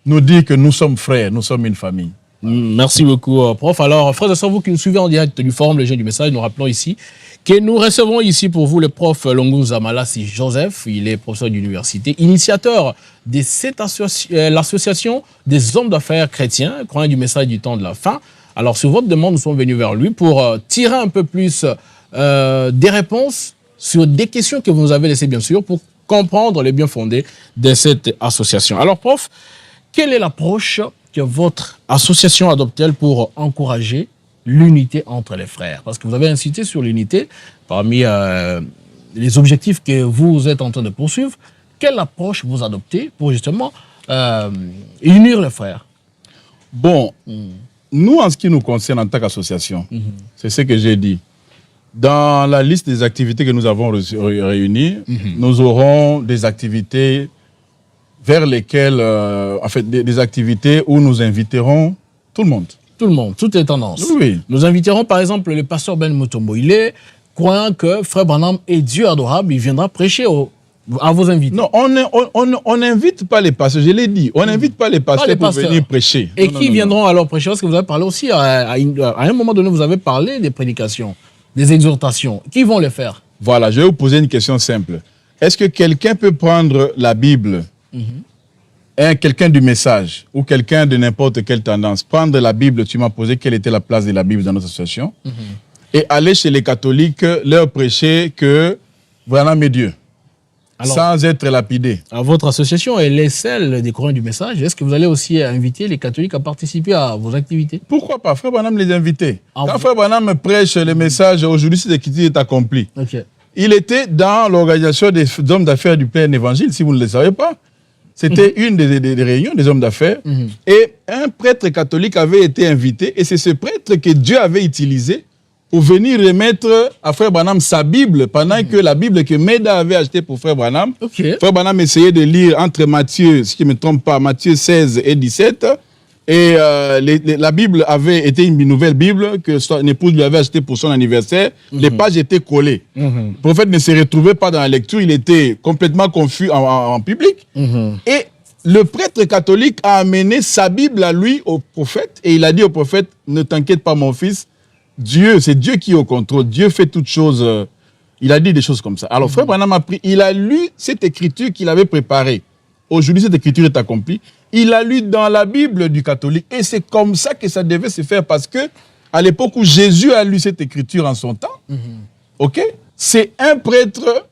nous dire que nous sommes frères, nous sommes une famille? Merci beaucoup, prof. Alors, frères et sœurs, vous qui nous suivez en direct du Forum Les Jeunes du Message, nous rappelons ici que nous recevons ici pour vous le prof Longunza Malassi Joseph. Il est professeur d'université, initiateur de l'association des hommes d'affaires chrétiens, croyants du message du temps de la fin. Alors, sur votre demande, nous sommes venus vers lui pour tirer un peu plus des réponses sur des questions que vous nous avez laissées, bien sûr, pour comprendre les bien fondés de cette association. Alors, prof, quelle est l'approche que votre association adopte-t-elle pour encourager l'unité entre les frères? Parce que vous avez insisté sur l'unité parmi les objectifs que vous êtes en train de poursuivre. Quelle approche vous adoptez pour justement unir les frères? Bon, nous, en ce qui nous concerne en tant qu'association, c'est ce que j'ai dit. Dans la liste des activités que nous avons réunies, nous aurons des activités vers lesquelles, en fait, des activités où nous inviterons tout le monde. Tout le monde, toutes les tendances. Oui. Nous inviterons par exemple le pasteur Ben Mutombo. Il est croyant que Frère Branham est Dieu adorable, il viendra prêcher à vos invités. Non, on n'invite pas les pasteurs, je l'ai dit. On n'invite pas les pasteurs pour venir prêcher. Et qui viendront alors prêcher? Parce que vous avez parlé aussi, à un moment donné, vous avez parlé des prédications, des exhortations. Qui vont les faire? Voilà, je vais vous poser une question simple. Est-ce que quelqu'un peut prendre la Bible, quelqu'un du message, ou quelqu'un de n'importe quelle tendance, prendre la Bible, tu m'as posé quelle était la place de la Bible dans notre association, et aller chez les catholiques, leur prêcher que voilà mes dieux, alors, sans être lapidé. Votre association, elle est celle des croyants du message. Est-ce que vous allez aussi inviter les catholiques à participer à vos activités? Pourquoi pas? Frère Branham les invitait. Quand Frère Branham prêche le message, aujourd'hui cette écriture est accomplie. Il était dans l'organisation des hommes d'affaires du plein évangile, si vous ne le savez pas. C'était une des réunions des hommes d'affaires. Et un prêtre catholique avait été invité, et c'est ce prêtre que Dieu avait utilisé pour venir remettre à Frère Branham sa Bible, pendant que la Bible que Meda avait achetée pour Frère Branham, Frère Branham essayait de lire entre Matthieu, si je ne me trompe pas, Matthieu 16 et 17, et la Bible avait été une nouvelle Bible que son épouse lui avait achetée pour son anniversaire. Les pages étaient collées. Le prophète ne se retrouvait pas dans la lecture, il était complètement confus en public. Et le prêtre catholique a amené sa Bible à lui, au prophète, et il a dit au prophète, ne t'inquiète pas mon fils, Dieu, c'est Dieu qui est au contrôle, Dieu fait toutes choses. Il a dit des choses comme ça. Alors Frère Branham a pris, il a lu cette écriture qu'il avait préparée. Aujourd'hui, cette écriture est accomplie. Il a lu dans la Bible du catholique. Et c'est comme ça que ça devait se faire, parce que à l'époque où Jésus a lu cette écriture en son temps, c'est un prêtre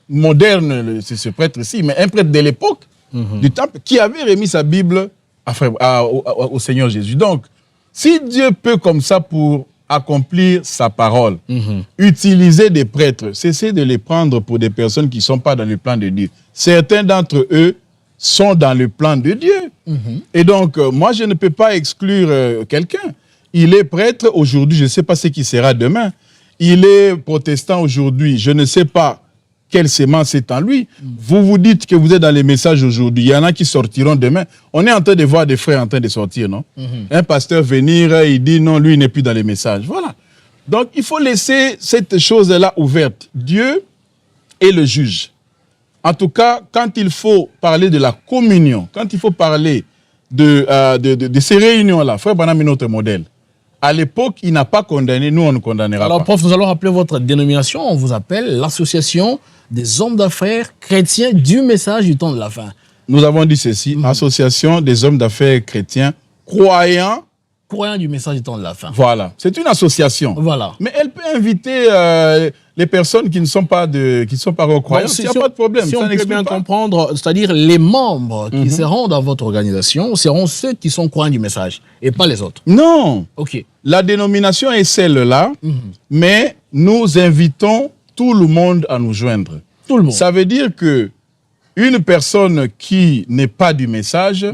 moderne, c'est ce prêtre-ci, mais un prêtre de l'époque du temple qui avait remis sa Bible au Seigneur Jésus. Donc, si Dieu peut comme ça pour accomplir sa parole, utiliser des prêtres, cessez de les prendre pour des personnes qui ne sont pas dans le plan de Dieu. Certains d'entre eux sont dans le plan de Dieu. Et donc, moi, je ne peux pas exclure quelqu'un. Il est prêtre aujourd'hui, je ne sais pas ce qui sera demain. Il est protestant aujourd'hui, je ne sais pas quelle sémence est en lui. Vous vous dites que vous êtes dans les messages aujourd'hui. Il y en a qui sortiront demain. On est en train de voir des frères en train de sortir, non? Un pasteur venir, il dit non, lui, il n'est plus dans les messages. Voilà. Donc, il faut laisser cette chose-là ouverte. Dieu est le juge. En tout cas, quand il faut parler de la communion, quand il faut parler de ces réunions-là, Frère Branham est notre modèle. À l'époque, il n'a pas condamné, nous, on ne condamnera pas. Alors, prof, nous allons rappeler votre dénomination. On vous appelle l'Association des hommes d'affaires chrétiens du message du temps de la fin. Nous avons dit ceci, Association des hommes d'affaires chrétiens croyants du message du temps de la fin. Voilà, c'est une association. Voilà. Mais elle peut inviter les personnes qui ne sont pas croyants. Il n'y a pas de problème. Si on peut bien comprendre, c'est-à-dire les membres qui seront dans votre organisation seront ceux qui sont croyants du message et pas les autres. Non. La dénomination est celle-là, mais nous invitons tout le monde à nous joindre. Tout le monde. Ça veut dire que une personne qui n'est pas du message,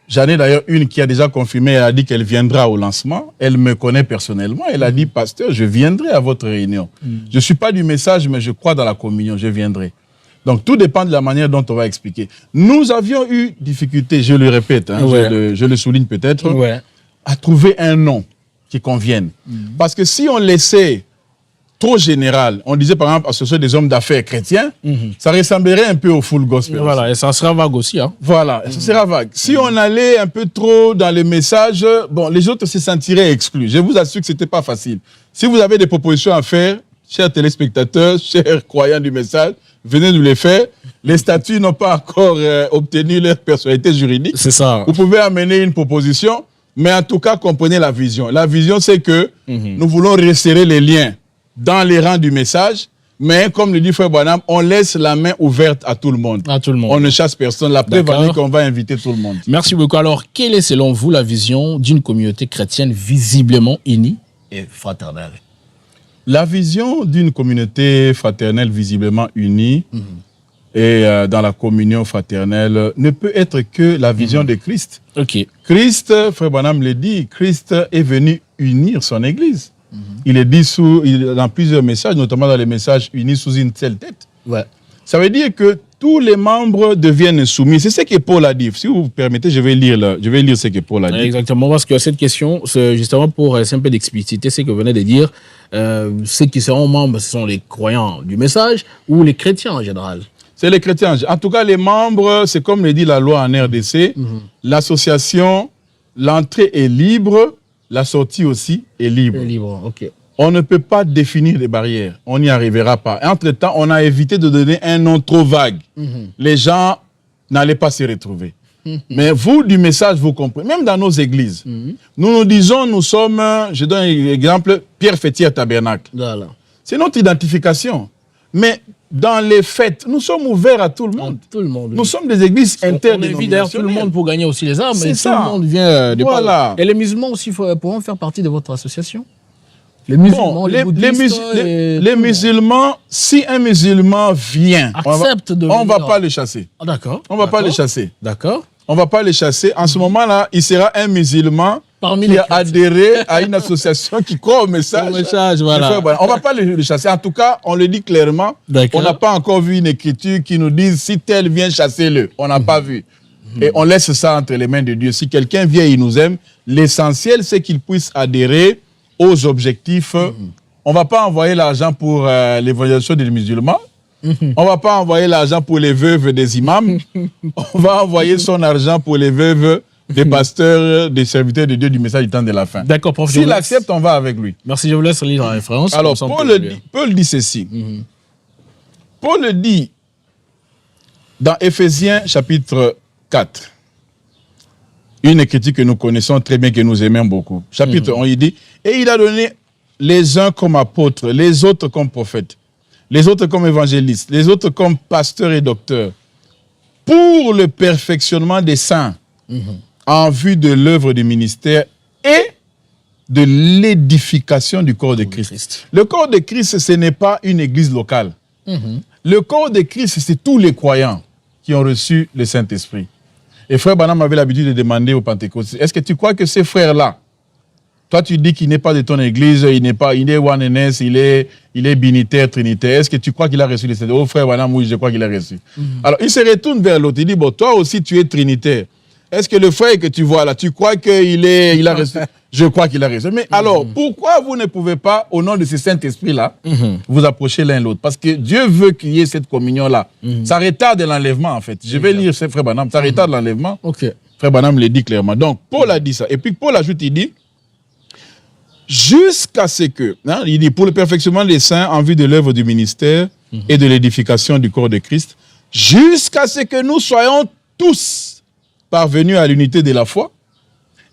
j'en ai d'ailleurs une qui a déjà confirmé, elle a dit qu'elle viendra au lancement, elle me connaît personnellement, elle a dit, pasteur, je viendrai à votre réunion. Je ne suis pas du message, mais je crois dans la communion, je viendrai. Donc tout dépend de la manière dont on va expliquer. Nous avions eu difficulté, je le répète, je le souligne peut-être, à trouver un nom qui convienne. Parce que si on laissait trop général, on disait par exemple association des hommes d'affaires chrétiens, ça ressemblerait un peu au full gospel. Voilà, et ça sera vague aussi. Hein. Voilà, ça sera vague. Si on allait un peu trop dans les messages, bon, les autres se sentiraient exclus. Je vous assure que ce n'était pas facile. Si vous avez des propositions à faire, chers téléspectateurs, chers croyants du message, venez nous les faire. Les statuts n'ont pas encore obtenu leur personnalité juridique. C'est ça. Vous pouvez amener une proposition, mais en tout cas, comprenez la vision. La vision, c'est que nous voulons resserrer les liens dans les rangs du message, mais comme le dit Frère Branham, on laisse la main ouverte à tout le monde. À tout le monde. On ne chasse personne. La preuve est qu'on va inviter tout le monde. Merci beaucoup. Alors, quelle est selon vous la vision d'une communauté chrétienne visiblement unie et fraternelle? La vision d'une communauté fraternelle visiblement unie et dans la communion fraternelle ne peut être que la vision de Christ. Christ, Frère Branham le dit, Christ est venu unir son Église. Il est dit dans plusieurs messages, notamment dans les messages unis sous une seule tête. Ça veut dire que tous les membres deviennent soumis. C'est ce que Paul a dit. Si vous permettez, je vais lire ce que Paul a dit. Exactement, parce que cette question, c'est justement pour essayer un peu d'expliciter ce que vous venez de dire. Ceux qui seront membres, ce sont les croyants du message ou les chrétiens en général? C'est les chrétiens. En tout cas, les membres, c'est comme le dit la loi en RDC, l'association, l'entrée est libre, la sortie aussi est libre. C'est libre, ok. On ne peut pas définir les barrières. On n'y arrivera pas. Entre-temps, on a évité de donner un nom trop vague. Les gens n'allaient pas se retrouver. Mais vous, du message, vous comprenez. Même dans nos églises, nous disons, nous sommes, je donne un exemple, Pierre Fêtière Tabernacle. Voilà. C'est notre identification. Mais dans les fêtes, nous sommes ouverts à tout le monde. Tout le monde. Nous sommes des églises interdénominationnelles. On invite d'ailleurs tout le monde pour gagner aussi les armes. C'est ça. Tout le monde vient de voilà. Et les musulmans aussi pourront faire partie de votre association? Les musulmans, les musulmans, si un musulman vient, on ne va pas le chasser. Ah, d'accord. On ne va pas le chasser. D'accord. On ne va pas le chasser. En ce moment-là, il sera un musulman qui a adhéré à une association qui croit au message. Voilà. On ne va pas le chasser. En tout cas, on le dit clairement. On n'a pas encore vu une écriture qui nous dise si tel vient, chassez-le. On n'a pas vu. Et on laisse ça entre les mains de Dieu. Si quelqu'un vient et il nous aime, l'essentiel, c'est qu'il puisse adhérer aux objectifs. On ne va pas envoyer l'argent pour l'évangélisation des musulmans. On ne va pas envoyer l'argent pour les veuves des imams. On va envoyer son argent pour les veuves des pasteurs, des serviteurs de Dieu du message du temps de la fin. D'accord, prof. S'il accepte, on va avec lui. Merci, je vous laisse lire la référence. Alors, Paul dit ceci. Paul dit dans Éphésiens chapitre 4, une écriture que nous connaissons très bien, que nous aimons beaucoup. Chapitre 1, il dit, et il a donné les uns comme apôtres, les autres comme prophètes, les autres comme évangélistes, les autres comme pasteurs et docteurs, pour le perfectionnement des saints, en vue de l'œuvre du ministère et de l'édification du corps de Christ. Le corps de Christ, ce n'est pas une église locale. Le corps de Christ, c'est tous les croyants qui ont reçu le Saint-Esprit. Et frère Branham avait l'habitude de demander aux Pentecôtistes, est-ce que tu crois que ces frères-là, toi tu dis qu'il n'est pas de ton église, il est oneness, il est binitaire, trinitaire, est-ce que tu crois qu'il a reçu le Saint-Esprit? Oh frère Branham, oui, je crois qu'il a reçu. Alors il se retourne vers l'autre, il dit, bon, toi aussi tu es trinitaire. Est-ce que le frère que tu vois là, tu crois qu'il a reçu? Je crois qu'il a reçu. Mais alors, pourquoi vous ne pouvez pas, au nom de ce Saint-Esprit-là, vous approcher l'un l'autre? Parce que Dieu veut qu'il y ait cette communion-là. Ça retarde l'enlèvement, en fait. Je vais lire ce frère Branham. Ça retarde l'enlèvement. Frère Branham le dit clairement. Donc, Paul a dit ça. Et puis, Paul ajoute, il dit, jusqu'à ce que, il dit, pour le perfectionnement des saints en vue de l'œuvre du ministère et de l'édification du corps de Christ, jusqu'à ce que nous soyons tous parvenus à l'unité de la foi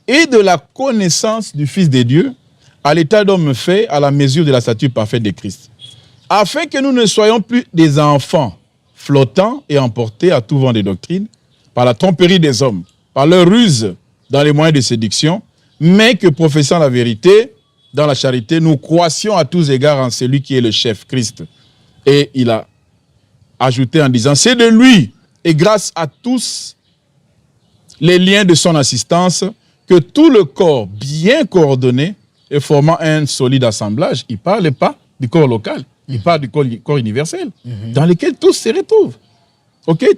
et de la connaissance du Fils de Dieu, à l'état d'homme fait, à la mesure de la stature parfaite de Christ, afin que nous ne soyons plus des enfants flottants et emportés à tout vent de doctrine, par la tromperie des hommes, par leur ruse dans les moyens de séduction, mais que, professant la vérité, dans la charité, nous croissions à tous égards en celui qui est le chef, Christ. Et il a ajouté en disant, c'est de lui, et grâce à tous les liens de son assistance, que tout le corps bien coordonné et formant un solide assemblage, il ne parle pas du corps local, il parle du corps universel, dans lequel tous se retrouvent.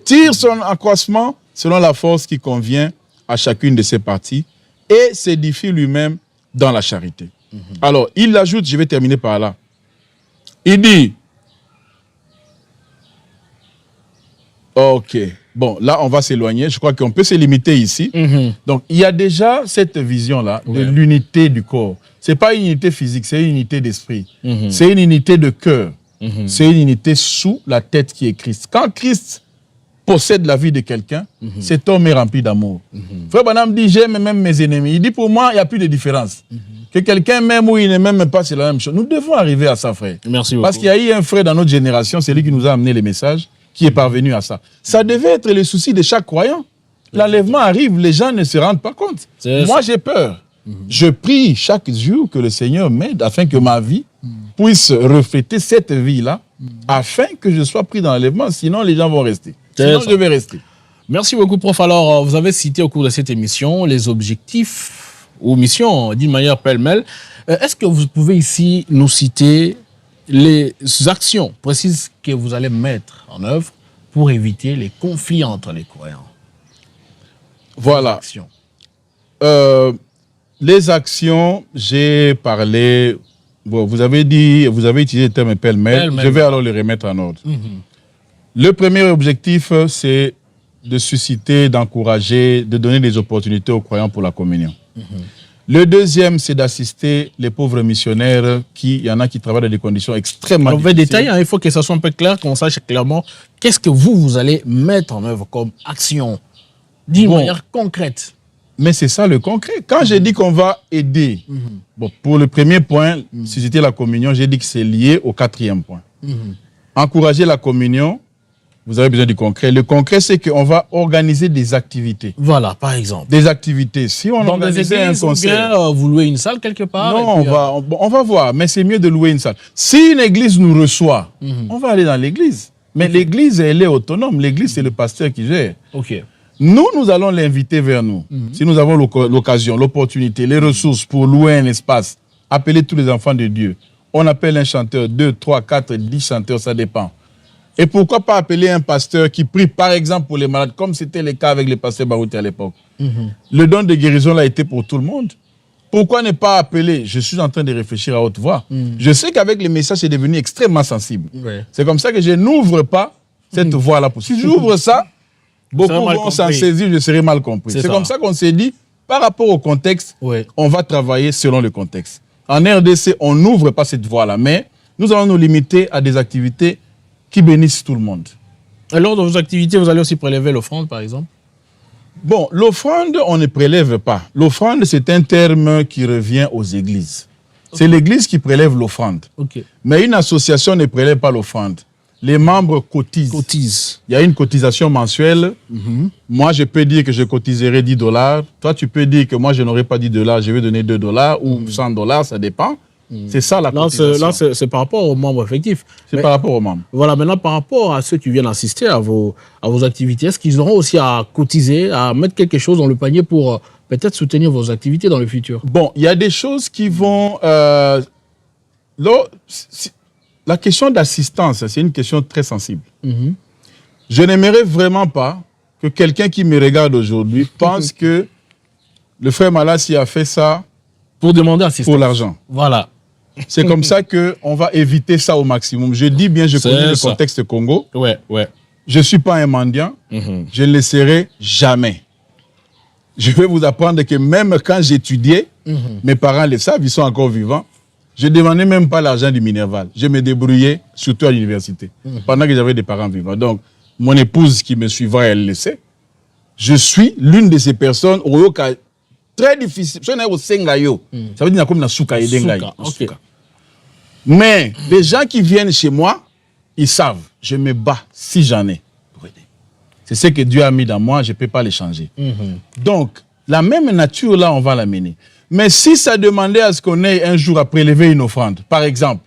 Tire son accroissement selon la force qui convient à chacune de ses parties et s'édifie lui-même dans la charité. Alors, il ajoute, je vais terminer par là, il dit, bon, là, on va s'éloigner. Je crois qu'on peut se limiter ici. Donc, il y a déjà cette vision-là de l'unité du corps. Ce n'est pas une unité physique, c'est une unité d'esprit. C'est une unité de cœur. C'est une unité sous la tête qui est Christ. Quand Christ possède la vie de quelqu'un, cet homme est rempli d'amour. Frère Branham dit, j'aime même mes ennemis. Il dit, pour moi, il n'y a plus de différence. Que quelqu'un m'aime ou il ne m'aime pas, c'est la même chose. Nous devons arriver à ça, frère. Merci beaucoup. Parce qu'il y a eu un frère dans notre génération, c'est lui qui nous a amené les messages, qui est parvenu à ça. Ça devait être le souci de chaque croyant. L'enlèvement arrive, les gens ne se rendent pas compte. Moi, j'ai peur. Je prie chaque jour que le Seigneur m'aide afin que ma vie puisse refléter cette vie-là, afin que je sois pris dans l'enlèvement, sinon les gens vont rester. Sinon, je vais rester. Merci beaucoup, prof. Alors, vous avez cité au cours de cette émission les objectifs ou missions d'une manière pêle-mêle. Est-ce que vous pouvez ici nous citer les actions précises que vous allez mettre en œuvre pour éviter les conflits entre les croyants. Voilà. Les actions, j'ai parlé... Bon, vous avez utilisé le terme pêle-mêle. Je vais alors les remettre en ordre. Le premier objectif, c'est de susciter, d'encourager, de donner des opportunités aux croyants pour la communion. Le deuxième, c'est d'assister les pauvres missionnaires il y en a qui travaillent dans des conditions extrêmement difficiles. On va détailler, il faut que ça soit un peu clair, qu'on sache clairement qu'est-ce que vous allez mettre en œuvre comme action d'une manière concrète. Mais c'est ça le concret. Quand j'ai dit qu'on va aider, pour le premier point, susciter la communion, j'ai dit que c'est lié au quatrième point. Encourager la communion, vous avez besoin du concret. Le concret, c'est qu'on va organiser des activités. Voilà, par exemple. Des activités. Si on organisait un concert... vous louez une salle quelque part? Non, on va voir, mais c'est mieux de louer une salle. Si une église nous reçoit, on va aller dans l'église. Mais l'église, elle est autonome. L'église, c'est le pasteur qui gère. Nous allons l'inviter vers nous. Si nous avons l'occasion, l'opportunité, les ressources pour louer un espace, appeler tous les enfants de Dieu. On appelle un chanteur, 2, 3, 4, 10 chanteurs, ça dépend. Et pourquoi pas appeler un pasteur qui prie, par exemple, pour les malades, comme c'était le cas avec le pasteur Barouti à l'époque. Le don de guérison l'a été pour tout le monde. Pourquoi ne pas appeler? Je suis en train de réfléchir à haute voix. Je sais qu'avec les messages, c'est devenu extrêmement sensible. C'est comme ça que je n'ouvre pas cette voie-là. Si j'ouvre ça, beaucoup vont s'en saisir, je serai mal compris. C'est comme ça qu'on s'est dit, par rapport au contexte, on va travailler selon le contexte. En RDC, on n'ouvre pas cette voie-là, mais nous allons nous limiter à des activités qui bénissent tout le monde. Et lors de vos activités, vous allez aussi prélever l'offrande, par exemple? Bon, l'offrande, on ne prélève pas. L'offrande, c'est un terme qui revient aux églises. C'est l'église qui prélève l'offrande. Mais une association ne prélève pas l'offrande. Les membres cotisent. Il y a une cotisation mensuelle. Moi, je peux dire que je cotiserai $10. Toi, tu peux dire que moi, je n'aurai pas $10, je vais donner $2 ou $100, ça dépend. C'est ça la cotisation. Là, c'est par rapport aux membres effectifs. C'est par rapport aux membres. Voilà, maintenant, par rapport à ceux qui viennent assister à vos activités, est-ce qu'ils auront aussi à cotiser, à mettre quelque chose dans le panier pour peut-être soutenir vos activités dans le futur? Bon, il y a des choses qui vont... La question d'assistance, c'est une question très sensible. Je n'aimerais vraiment pas que quelqu'un qui me regarde aujourd'hui pense que le frère Malassi a fait ça pour demander assistance. Pour l'argent. Voilà. C'est comme ça qu'on va éviter ça au maximum. Je dis bien, je connais le contexte Congo. Je ne suis pas un mendiant. Je ne le serai jamais. Je vais vous apprendre que même quand j'étudiais, mes parents le savent, ils sont encore vivants. Je ne demandais même pas l'argent du Minerval. Je me débrouillais, surtout à l'université, pendant que j'avais des parents vivants. Donc, mon épouse qui me suivra, elle le sait. Je suis l'une de ces personnes très difficile. Ça veut dire comme mais les gens qui viennent chez moi, ils savent, je me bats si j'en ai. C'est ce que Dieu a mis dans moi, je ne peux pas les changer. Donc, la même nature là, on va l'amener. Mais si ça demandait à ce qu'on ait un jour à prélever une offrande, par exemple,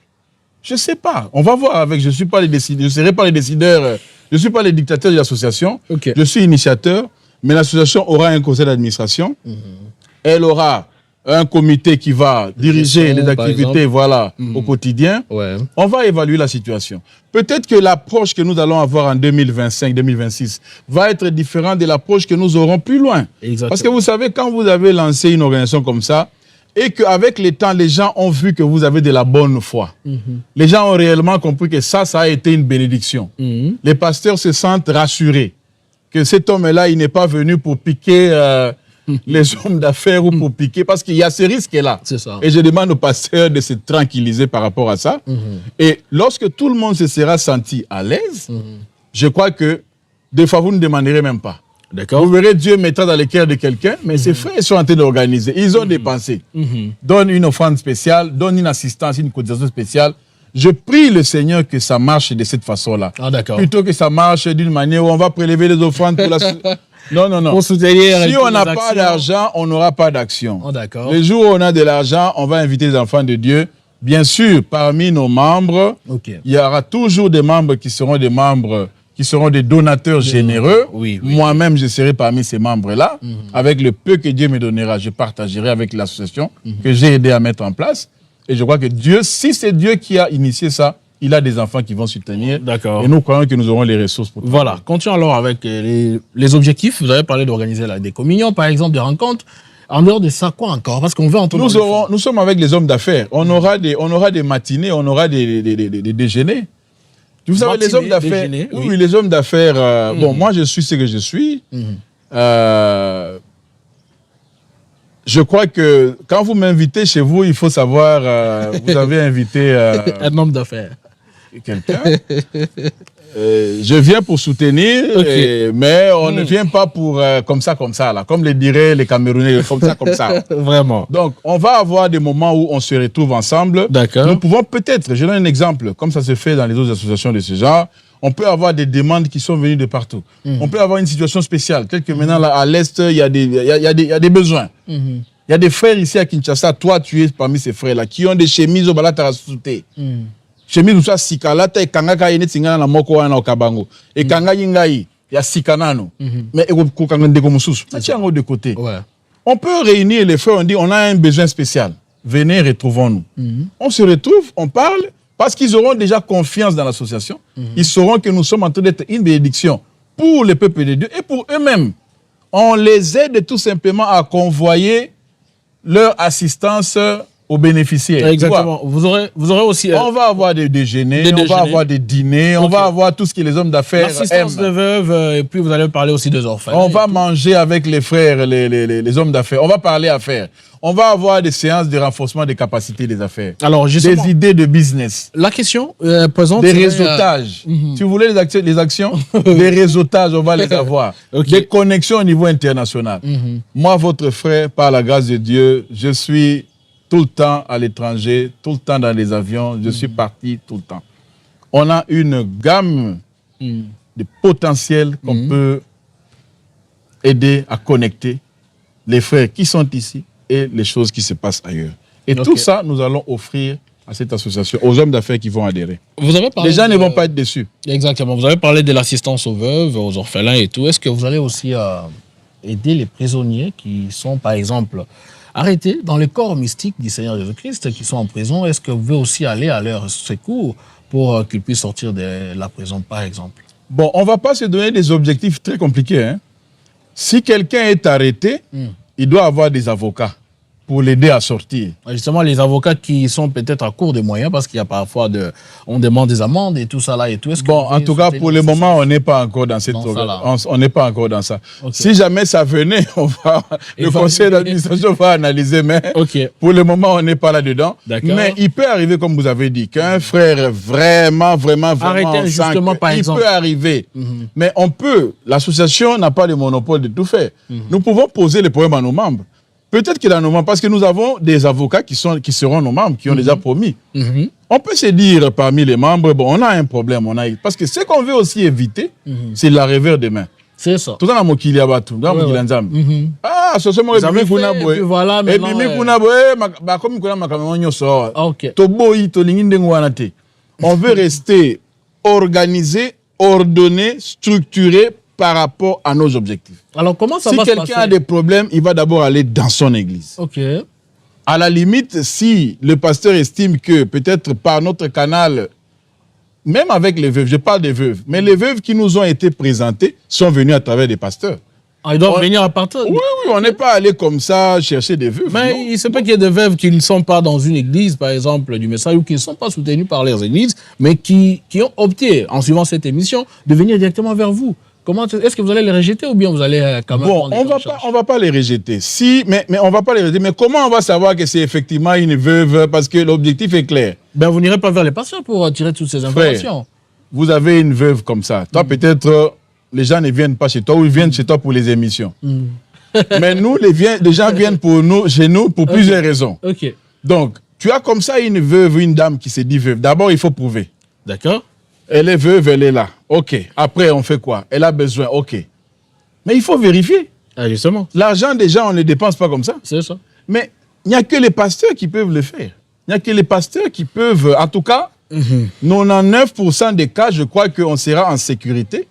je ne sais pas, on va voir avec, je ne suis pas les décideurs, je ne serai pas les décideurs, je ne suis pas les dictateurs de l'association, je suis initiateur, mais l'association aura un conseil d'administration, elle aura un comité qui va diriger les activités au quotidien. On va évaluer la situation. Peut-être que l'approche que nous allons avoir en 2025-2026 va être différente de l'approche que nous aurons plus loin. Parce que vous savez, quand vous avez lancé une organisation comme ça, et qu'avec le temps, les gens ont vu que vous avez de la bonne foi. Les gens ont réellement compris que ça a été une bénédiction. Les pasteurs se sentent rassurés que cet homme-là, il n'est pas venu pour piquer... les hommes d'affaires ou pour piquer, parce qu'il y a ce risque-là. Et je demande aux pasteurs de se tranquilliser par rapport à ça. Et lorsque tout le monde se sera senti à l'aise, je crois que des fois, vous ne demanderez même pas. Vous verrez, Dieu mettra dans le cœur de quelqu'un, mais ses frères sont en train d'organiser. Ils ont dépensé. Donne une offrande spéciale, donne une assistance, une cotisation spéciale. Je prie le Seigneur que ça marche de cette façon-là. Plutôt que ça marche d'une manière où on va prélever les offrandes pour la... Non. Si on n'a pas d'argent, on n'aura pas d'action. Le jour où on a de l'argent, on va inviter les enfants de Dieu. Bien sûr, parmi nos membres, il y aura toujours des membres qui seront des donateurs généreux. Moi-même, je serai parmi ces membres-là. Avec le peu que Dieu me donnera, je partagerai avec l'association que j'ai aidé à mettre en place. Et je crois que Dieu, si c'est Dieu qui a initié ça, il a des enfants qui vont soutenir. D'accord. Et nous croyons que nous aurons les ressources pour voilà. Travailler. Continuons alors avec les objectifs. Vous avez parlé d'organiser des communions, par exemple, des rencontres. En dehors de ça, quoi encore? Parce qu'on veut entendre. Nous sommes avec les hommes d'affaires. On aura des matinées, on aura des déjeuners. Vous savez, les hommes d'affaires. Oui, les hommes d'affaires. Bon, moi, je suis ce que je suis. Je crois que quand vous m'invitez chez vous, il faut savoir, vous avez invité un homme d'affaires. Quelqu'un. Je viens pour soutenir, mais on ne vient pas pour comme ça, là, comme le diraient les Camerounais, comme ça. Vraiment. Donc, on va avoir des moments où on se retrouve ensemble. D'accord. Nous pouvons peut-être, je donne un exemple, comme ça se fait dans les autres associations de ce genre, on peut avoir des demandes qui sont venues de partout. On peut avoir une situation spéciale. Telle que maintenant, là, à l'Est, il y a des besoins. Il y a des frères ici à Kinshasa, toi, tu es parmi ces frères-là, qui ont des chemises au Balatarasouté. Chemise usa sikala ta kangaka ine tingana na moko wana okabango e kanga yingai ya sikanano mais ko kanga ndeko mususu tiango de côté. On peut réunir les frères, on dit on a un besoin spécial, venez, retrouvons-nous. On se retrouve, on parle parce qu'ils auront déjà confiance dans l'association. Ils sauront que nous sommes en train d'être une bénédiction pour le peuple de Dieu et pour eux-mêmes. On les aide tout simplement à convoyer leur assistance aux bénéficiaires. Exactement. Vous aurez aussi... on va avoir des déjeuners, on va avoir des dîners, on va avoir tout ce que les hommes d'affaires aiment. L'assistance de veuves, et puis vous allez parler aussi des orphelins. On va manger avec les frères, les hommes d'affaires. On va parler affaires. On va avoir des séances de renforcement des capacités des affaires. Alors, justement, des idées de business. La question présente... Des réseautages. Si vous voulez les actions, des réseautages, on va les avoir. Des connexions au niveau international. Moi, votre frère, par la grâce de Dieu, je suis... tout le temps à l'étranger, tout le temps dans les avions, je suis parti tout le temps. On a une gamme de potentiels qu'on peut aider à connecter les frères qui sont ici et les choses qui se passent ailleurs. Et tout ça, nous allons offrir à cette association, aux hommes d'affaires qui vont adhérer. Vous avez parlé les gens ne vont pas être déçus. Exactement. Vous avez parlé de l'assistance aux veuves, aux orphelins et tout. Est-ce que vous allez aussi aider les prisonniers qui sont, par exemple, arrêtés dans le corps mystique du Seigneur Jésus-Christ, qui sont en prison? Est-ce que vous pouvez aussi aller à leur secours pour qu'ils puissent sortir de la prison, par exemple? Bon, on ne va pas se donner des objectifs très compliqués. Hein. Si quelqu'un est arrêté, il doit avoir des avocats pour l'aider à sortir. Justement, les avocats qui sont peut-être à court de moyens, parce qu'il y a parfois on demande des amendes et tout ça là et tout. Bon, en tout cas, pour le moment, on n'est pas encore dans cette... On n'est pas encore dans ça. Si jamais ça venait, le conseil d'administration va analyser, mais pour le moment, on n'est pas là-dedans. Mais il peut arriver, comme vous avez dit, qu'un frère vraiment arrêté justement, par exemple. Il peut arriver. Mais on peut, l'association n'a pas le monopole de tout faire. Nous pouvons poser les problèmes à nos membres. Peut-être qu'il y a nos membres, parce que nous avons des avocats qui seront nos membres, qui ont déjà promis. On peut se dire parmi les membres, bon, on a un problème, parce que ce qu'on veut aussi éviter, c'est la revers des mains. C'est ça. Tout dans mokili abatu, dans mokili nzambe. Ah, ce sont moi bimi kuna boy. Voilà, et bimi kuna boy, ba comme kuna makamon nyoso. To boy to lingi ndengo wana te. On veut rester organisé, ordonné, structuré par rapport à nos objectifs. Alors, comment ça va se passer? Si quelqu'un a des problèmes, il va d'abord aller dans son église. À la limite, si le pasteur estime que peut-être par notre canal, même avec les veuves, je parle des veuves, mais les veuves qui nous ont été présentées sont venues à travers des pasteurs. Ils doivent venir à partir. Oui, on n'est pas allé comme ça chercher des veuves. Mais il se peut qu'il y ait des veuves qui ne sont pas dans une église, par exemple, du message, ou qui ne sont pas soutenues par leurs églises, mais qui ont opté, en suivant cette émission, de venir directement vers vous. Est-ce que vous allez les rejeter ou bien vous allez quand même... Bon, on va pas les rejeter. Mais on va pas les rejeter. Mais comment on va savoir que c'est effectivement une veuve? Parce que l'objectif est clair. Ben, vous n'irez pas vers les patients pour tirer toutes ces informations. Frère, vous avez une veuve comme ça. Toi, peut-être, les gens ne viennent pas chez toi ou ils viennent chez toi pour les émissions. Mais nous, les gens viennent chez nous pour plusieurs raisons. Donc, tu as comme ça une veuve, une dame qui se dit veuve. D'abord, il faut prouver. D'accord. Elle est veuve, elle est là. OK. Après, on fait quoi? Elle a besoin. OK. Mais il faut vérifier. Ah, justement. L'argent, déjà, on ne le dépense pas comme ça. C'est ça. Mais il n'y a que les pasteurs qui peuvent le faire. Il n'y a que les pasteurs qui peuvent... En tout cas, 99% des cas, je crois qu'on sera en sécurité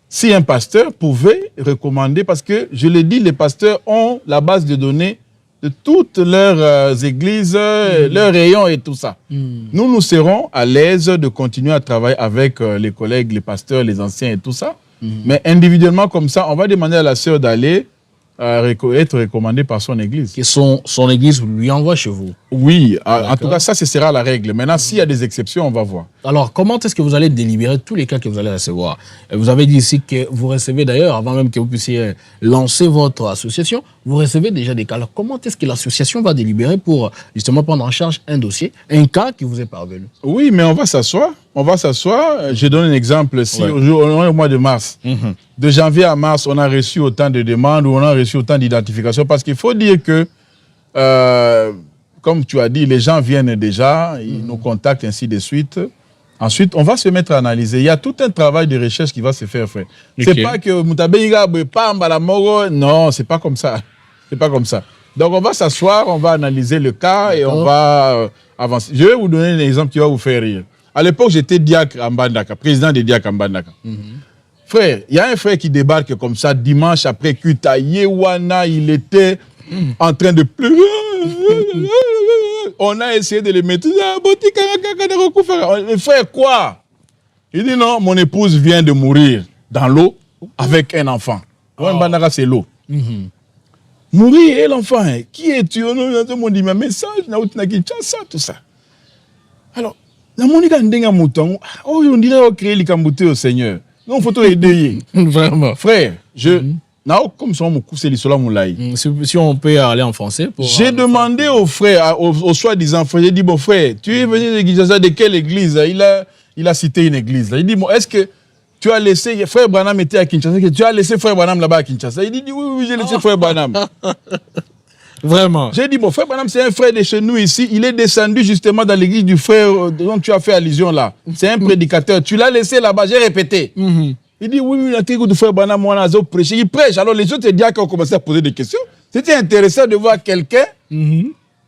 si un pasteur pouvait recommander, parce que, je l'ai dit, les pasteurs ont la base de données de toutes leurs églises, leurs rayons et tout ça. Nous serons à l'aise de continuer à travailler avec les collègues, les pasteurs, les anciens et tout ça. Mais individuellement, comme ça, on va demander à la sœur d'aller être recommandée par son église. Que son église lui envoie chez vous. Oui, en tout cas, ça, ce sera la règle. Maintenant, s'il y a des exceptions, on va voir. Alors, comment est-ce que vous allez délibérer tous les cas que vous allez recevoir? Vous avez dit ici que vous recevez d'ailleurs, avant même que vous puissiez lancer votre association, vous recevez déjà des cas. Alors, comment est-ce que l'association va délibérer pour justement prendre en charge un dossier, un cas qui vous est parvenu? Oui, mais on va s'asseoir. On va s'asseoir. Je donne un exemple. Si au mois de mars, de janvier à mars, on a reçu autant de demandes ou on a reçu autant d'identifications, parce qu'il faut dire que, comme tu as dit, les gens viennent déjà, ils nous contactent, ainsi de suite. Ensuite, on va se mettre à analyser. Il y a tout un travail de recherche qui va se faire, frère. C'est pas que non, c'est pas comme ça. C'est pas comme ça. Donc, on va s'asseoir, on va analyser le cas et on va avancer. Je vais vous donner un exemple qui va vous faire rire. À l'époque, j'étais diacre à Mbandaka, président des diacres à Mbandaka. Frère, il y a un frère qui débarque comme ça dimanche après Kuta Yewana, il était en train de pleurer. On a essayé de le mettre. Frère, quoi? Il dit non, mon épouse vient de mourir dans l'eau avec un enfant. Mbandaka, c'est l'eau. Mourir et l'enfant, qui es-tu? On dit, mais message, tout ça. Alors, on dirait créer les au Seigneur. Non, il faut aider. Vraiment. Frère, comme ça, si on peut aller en français. J'ai demandé au frère, au soi-disant frère, j'ai dit, bon frère, tu es venu de quelle église? Il a cité une église. Il dit, bon, est-ce que tu as laissé, frère Branham était à Kinshasa, tu as laissé frère Branham là-bas à Kinshasa? Il dit, oui, j'ai laissé frère Branham. Vraiment. J'ai dit, bon, frère Branham, c'est un frère de chez nous ici. Il est descendu justement dans l'église du frère dont tu as fait allusion là. C'est un prédicateur. Tu l'as laissé là-bas, j'ai répété. Il dit, oui, la tribu du frère Branham, moi, on a prêché. Il prêche. Alors les autres diacres ont commencé à poser des questions. C'était intéressant de voir quelqu'un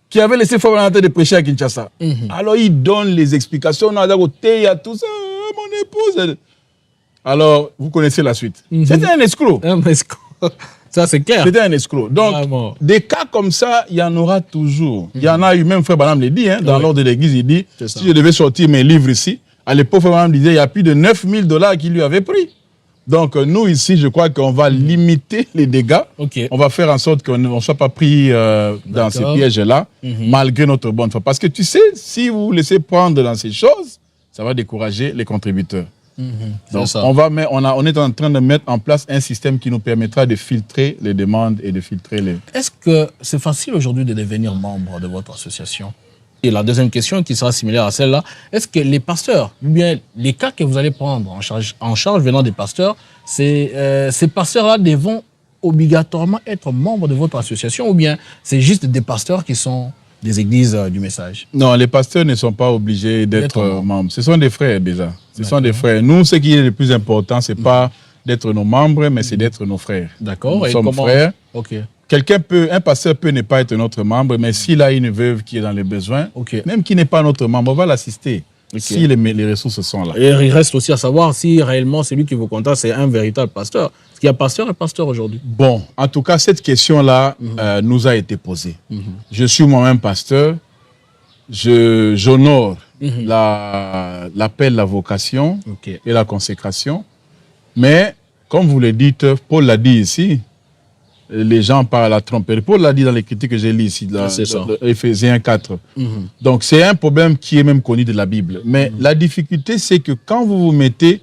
qui avait laissé frère Branham de prêcher à Kinshasa. Alors il donne les explications. On a dit, tout ça, mon épouse. Alors, vous connaissez la suite. C'était un escroc. Un escroc. Ça, c'est clair. C'était un escroc. Donc, vraiment, des cas comme ça, il y en aura toujours. Il y en a eu, même frère Branham le dit, dans l'ordre de l'église, il dit, si je devais sortir mes livres ici, à l'époque, frère Branham disait, il y a plus de 9 000 $ qu'il lui avait pris. Donc, nous, ici, je crois qu'on va limiter les dégâts. On va faire en sorte qu'on ne soit pas pris dans ces pièges-là, malgré notre bonne foi. Parce que tu sais, si vous vous laissez prendre dans ces choses, ça va décourager les contributeurs. Donc, on est en train de mettre en place un système qui nous permettra de filtrer les demandes et de filtrer les... Est-ce que c'est facile aujourd'hui de devenir membre de votre association? Et la deuxième question qui sera similaire à celle-là, est-ce que les pasteurs, ou bien les cas que vous allez prendre en charge venant des pasteurs, ces pasteurs-là devront obligatoirement être membres de votre association, ou bien c'est juste des pasteurs qui sont des églises du message? Non, les pasteurs ne sont pas obligés d'être membres. Ce sont des frères déjà. Ce sont des frères. Nous, ce qui est le plus important, ce n'est pas d'être nos membres, mais c'est d'être nos frères. D'accord. Nous sommes frères. Un pasteur peut ne pas être notre membre, mais s'il a une veuve qui est dans les besoins, même qui n'est pas notre membre, on va l'assister. Si les ressources sont là. Et il reste aussi à savoir si réellement celui qui vous contacte, c'est un véritable pasteur. Est-ce qu'il y a pasteur et pasteur aujourd'hui? Bon, en tout cas, cette question-là nous a été posée. Je suis moi-même pasteur. J'honore l'appel, la vocation et la consécration. Mais, comme vous le dites, Paul l'a dit ici, les gens parlent à la tromperie. Paul l'a dit dans les critiques que j'ai lues ici, dans Éphésiens 4. Donc, c'est un problème qui est même connu de la Bible. Mais la difficulté, c'est que quand vous vous mettez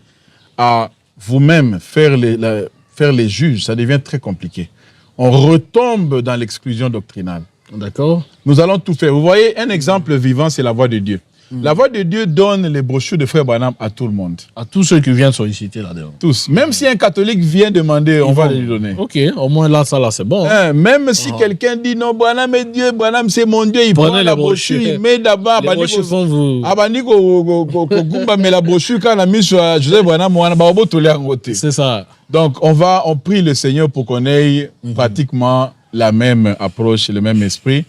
à vous-même faire les juges, ça devient très compliqué. On retombe dans l'exclusion doctrinale. D'accord. Nous allons tout faire. Vous voyez, un exemple vivant, c'est la voix de Dieu. La voix de Dieu donne les brochures de Frère Branham à tout le monde. À tous ceux qui viennent solliciter là-dedans. Tous. Même si un catholique vient demander, on va lui donner. Ok, au moins là, ça là, c'est bon. Même si quelqu'un dit non, Branham est Dieu, Branham c'est mon Dieu, il prend la brochure, il met d'abord. Les brochures sont vous. Mais la brochure, quand on a mis sur Joseph Branham, on a tout l'air en côté. C'est ça. Donc, on prie le Seigneur pour qu'on ait pratiquement la même approche, le même esprit.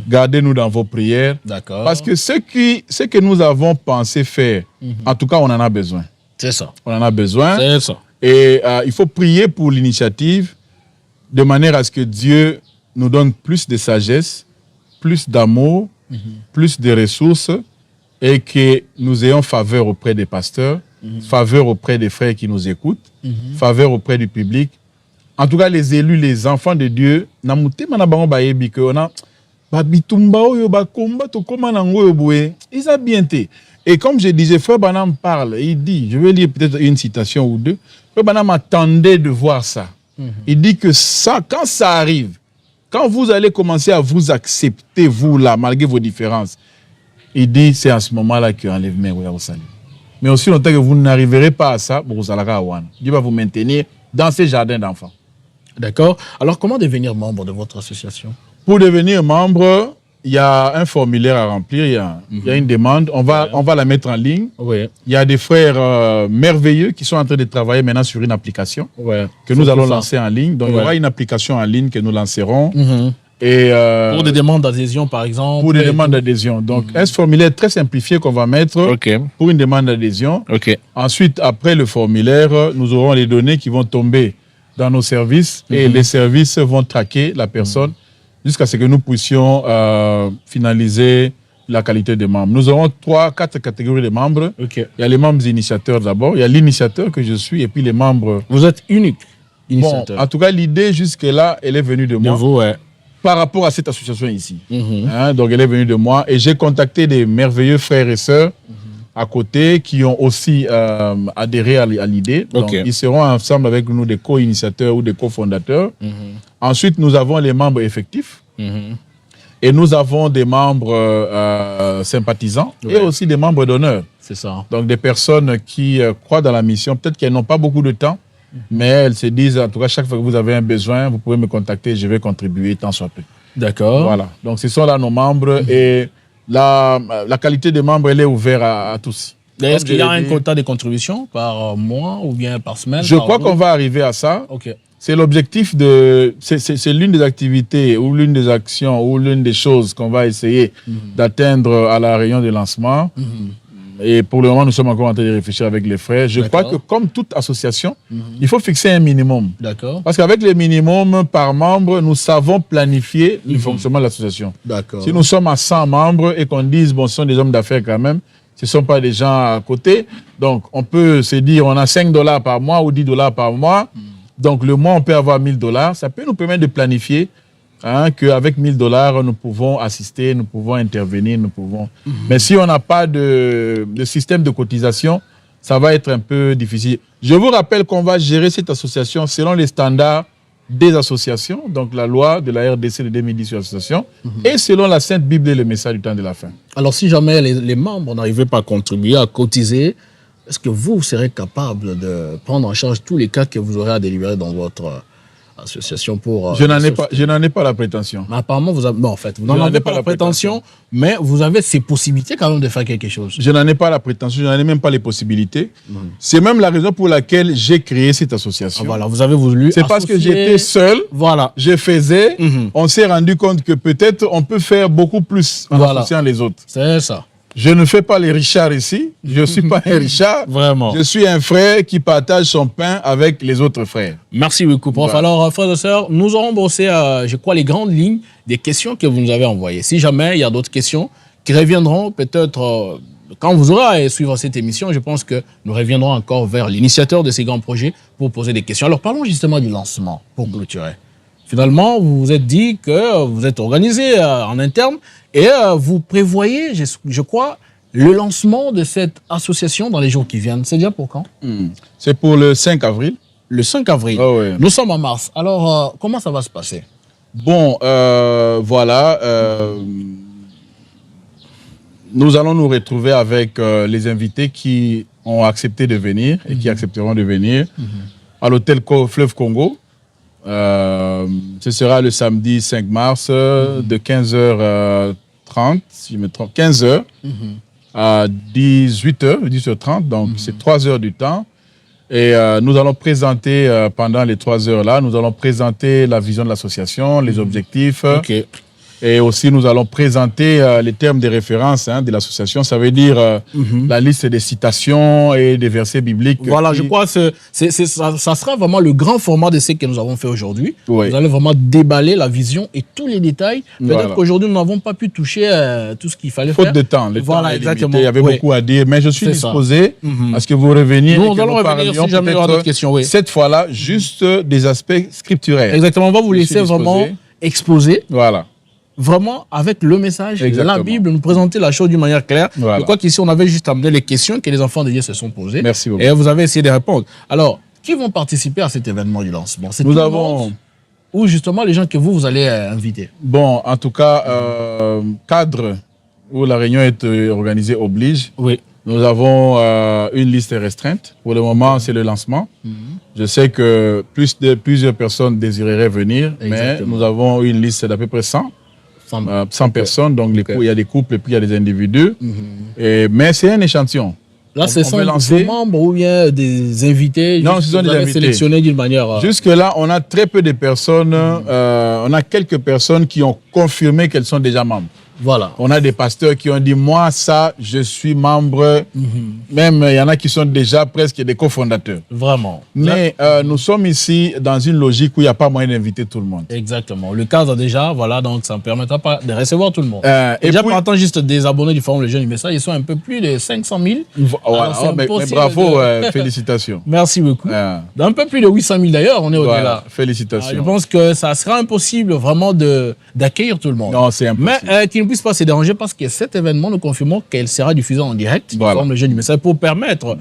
Gardez-nous dans vos prières. D'accord. Parce que ce que nous avons pensé faire, en tout cas, on en a besoin. C'est ça. On en a besoin. C'est ça. Et il faut prier pour l'initiative de manière à ce que Dieu nous donne plus de sagesse, plus d'amour, plus de ressources et que nous ayons faveur auprès des pasteurs, faveur auprès des frères qui nous écoutent, faveur auprès du public. En tout cas, les élus, les enfants de Dieu, ils ont bien été. Et comme je disais, Frère Branham parle, il dit, je vais lire peut-être une citation ou deux, Frère Branham attendait de voir ça. Il dit que ça, quand ça arrive, quand vous allez commencer à vous accepter, vous là, malgré vos différences, il dit, c'est à ce moment-là qu'il enlève mes au salut. Mais aussi longtemps que vous n'arriverez pas à ça, Dieu va vous maintenir dans ces jardins d'enfants. D'accord. Alors, comment devenir membre de votre association? Pour devenir membre, il y a un formulaire à remplir, il y a une demande, on va la mettre en ligne. Oui. Il y a des frères merveilleux qui sont en train de travailler maintenant sur une application que nous allons lancer en ligne. Donc, il y aura une application en ligne que nous lancerons. Et, pour des demandes d'adhésion, par exemple. Pour des demandes d'adhésion. Donc, un formulaire très simplifié qu'on va mettre pour une demande d'adhésion. Ensuite, après le formulaire, nous aurons les données qui vont tomber dans nos services et les services vont traquer la personne jusqu'à ce que nous puissions finaliser la qualité des membres. Nous aurons 3-4 catégories de membres. Il y a les membres initiateurs d'abord, il y a l'initiateur que je suis et puis les membres... Vous êtes unique initiateur. Bon, en tout cas, l'idée jusque-là, elle est venue de moi. De vous, par rapport à cette association ici. Donc, elle est venue de moi et j'ai contacté des merveilleux frères et sœurs à côté qui ont aussi adhéré à l'idée. Donc, ils seront ensemble avec nous des co-initiateurs ou des co-fondateurs. Ensuite, nous avons les membres effectifs et nous avons des membres sympathisants et aussi des membres d'honneur. C'est ça. Donc, des personnes qui croient dans la mission. Peut-être qu'elles n'ont pas beaucoup de temps, mais elles se disent, en tout cas, chaque fois que vous avez un besoin, vous pouvez me contacter, je vais contribuer tant soit peu. D'accord. Voilà. Donc, ce sont là nos membres et la qualité des membres, elle est ouverte à tous. Est-ce qu'il y a un quota de contribution par mois ou bien par semaine? Je crois qu'on va arriver à ça. C'est l'objectif de... C'est l'une des activités ou l'une des actions ou l'une des choses qu'on va essayer d'atteindre à la réunion de lancement. Et pour le moment, nous sommes encore en train de réfléchir avec les frères. Je crois que comme toute association, il faut fixer un minimum. D'accord. Parce qu'avec les minimums par membre, nous savons planifier le fonctionnement de l'association. D'accord. Si nous sommes à 100 membres et qu'on dise, bon, ce sont des hommes d'affaires quand même, ce ne sont pas des gens à côté. Donc, on peut se dire, on a $5 par mois ou $10 par mois. Donc, le mois, on peut avoir $1000. Ça peut nous permettre de planifier qu'avec $1000, nous pouvons assister, nous pouvons intervenir, nous pouvons... Mais si on n'a pas de système de cotisation, ça va être un peu difficile. Je vous rappelle qu'on va gérer cette association selon les standards des associations, donc la loi de la RDC de 2010 sur l'association, et selon la Sainte Bible et le message du temps de la fin. Alors, si jamais les membres n'arrivaient pas à contribuer, à cotiser, est-ce que vous serez capable de prendre en charge tous les cas que vous aurez à délivrer dans votre association pour... Je n'en ai pas la prétention. Mais apparemment, vous avez... Non, en fait, vous n'en avez pas la prétention, mais vous avez ces possibilités quand même de faire quelque chose. Je n'en ai pas la prétention, je n'en ai même pas les possibilités. C'est même la raison pour laquelle j'ai créé cette association. Voilà, vous avez voulu C'est parce que j'étais seul, je faisais, on s'est rendu compte que peut-être on peut faire beaucoup plus en associant les autres. C'est ça. Je ne fais pas les richards ici. Je ne suis pas un richard. Vraiment. Je suis un frère qui partage son pain avec les autres frères. Merci beaucoup, prof. Voilà. Alors, frères et sœurs, nous aurons brossé, je crois, les grandes lignes des questions que vous nous avez envoyées. Si jamais il y a d'autres questions qui reviendront, peut-être quand vous aurez à suivre cette émission, je pense que nous reviendrons encore vers l'initiateur de ces grands projets pour poser des questions. Alors, parlons justement du lancement pour clôturer. Finalement, vous vous êtes dit que vous êtes organisé en interne et vous prévoyez, je crois, le lancement de cette association dans les jours qui viennent. C'est déjà pour quand? C'est pour le 5 avril. Le 5 avril. Oh oui. Nous sommes en mars. Alors, comment ça va se passer? Bon, voilà. Nous allons nous retrouver avec les invités qui ont accepté de venir et qui accepteront de venir à l'hôtel Fleuve Congo. Ce sera le samedi 5 mars de 15h30, si je me trompe, 15h à 18h, 18h30, donc c'est 3 heures du temps. Et nous allons présenter, pendant les 3 heures là, nous allons présenter la vision de l'association, les objectifs. Et aussi, nous allons présenter les termes de référence de l'association. Ça veut dire la liste des citations et des versets bibliques. Voilà, je crois que ça sera vraiment le grand format de ce que nous avons fait aujourd'hui. Oui. Vous allez vraiment déballer la vision et tous les détails. Peut-être qu'aujourd'hui, nous n'avons pas pu toucher tout ce qu'il fallait faire. Faute de temps. Le temps est limité. Il y avait beaucoup à dire. Mais je suis disposé à ce que vous reveniez. Nous allons revenir si jamais il y aura d'autres questions. Oui. Cette fois-là, juste des aspects scripturaires. Exactement. On va vous laisser vraiment exposer. Voilà. Vraiment, avec le message de la Bible, nous présenter la chose d'une manière claire. Voilà. Je crois qu'ici, on avait juste amené les questions que les enfants de Dieu se sont posées. Merci beaucoup. Et vous avez essayé de répondre. Alors, qui vont participer à cet événement du lancement? Nous avons... Ou justement les gens que vous allez inviter? Bon, en tout cas, cadre où la réunion est organisée oblige. Oui. Nous avons une liste restreinte. Pour le moment, c'est le lancement. Je sais que plusieurs personnes désireraient venir, mais nous avons une liste d'à peu près 100 personnes. Donc, il y a des couples et puis il y a des individus. Mais c'est un échantillon. Là, ce sont des membres ou bien des invités? Non, ce sont des invités. Sélectionnés d'une manière... Jusque-là, on a très peu de personnes. On a quelques personnes qui ont confirmé qu'elles sont déjà membres. Voilà. On a des pasteurs qui ont dit, moi, ça, je suis membre. Même, il y en a qui sont déjà presque des cofondateurs. Vraiment. Mais nous sommes ici dans une logique où il n'y a pas moyen d'inviter tout le monde. Exactement. Le cadre déjà, voilà, donc ça ne permettra pas de recevoir tout le monde. Et déjà, partant juste des abonnés du Forum Le Jeune du Message, ils sont un peu plus de 500 000. Voilà. Mais bravo, félicitations. Merci beaucoup. Un peu plus de 800 000 d'ailleurs, on est au-delà. Voilà, félicitations. Je pense que ça sera impossible vraiment d'accueillir tout le monde. Non, c'est impossible. Mais qui ne puisse pas se déranger parce que cet événement, nous confirmons qu'elle sera diffusée en direct, comme le Jeune du Message, pour permettre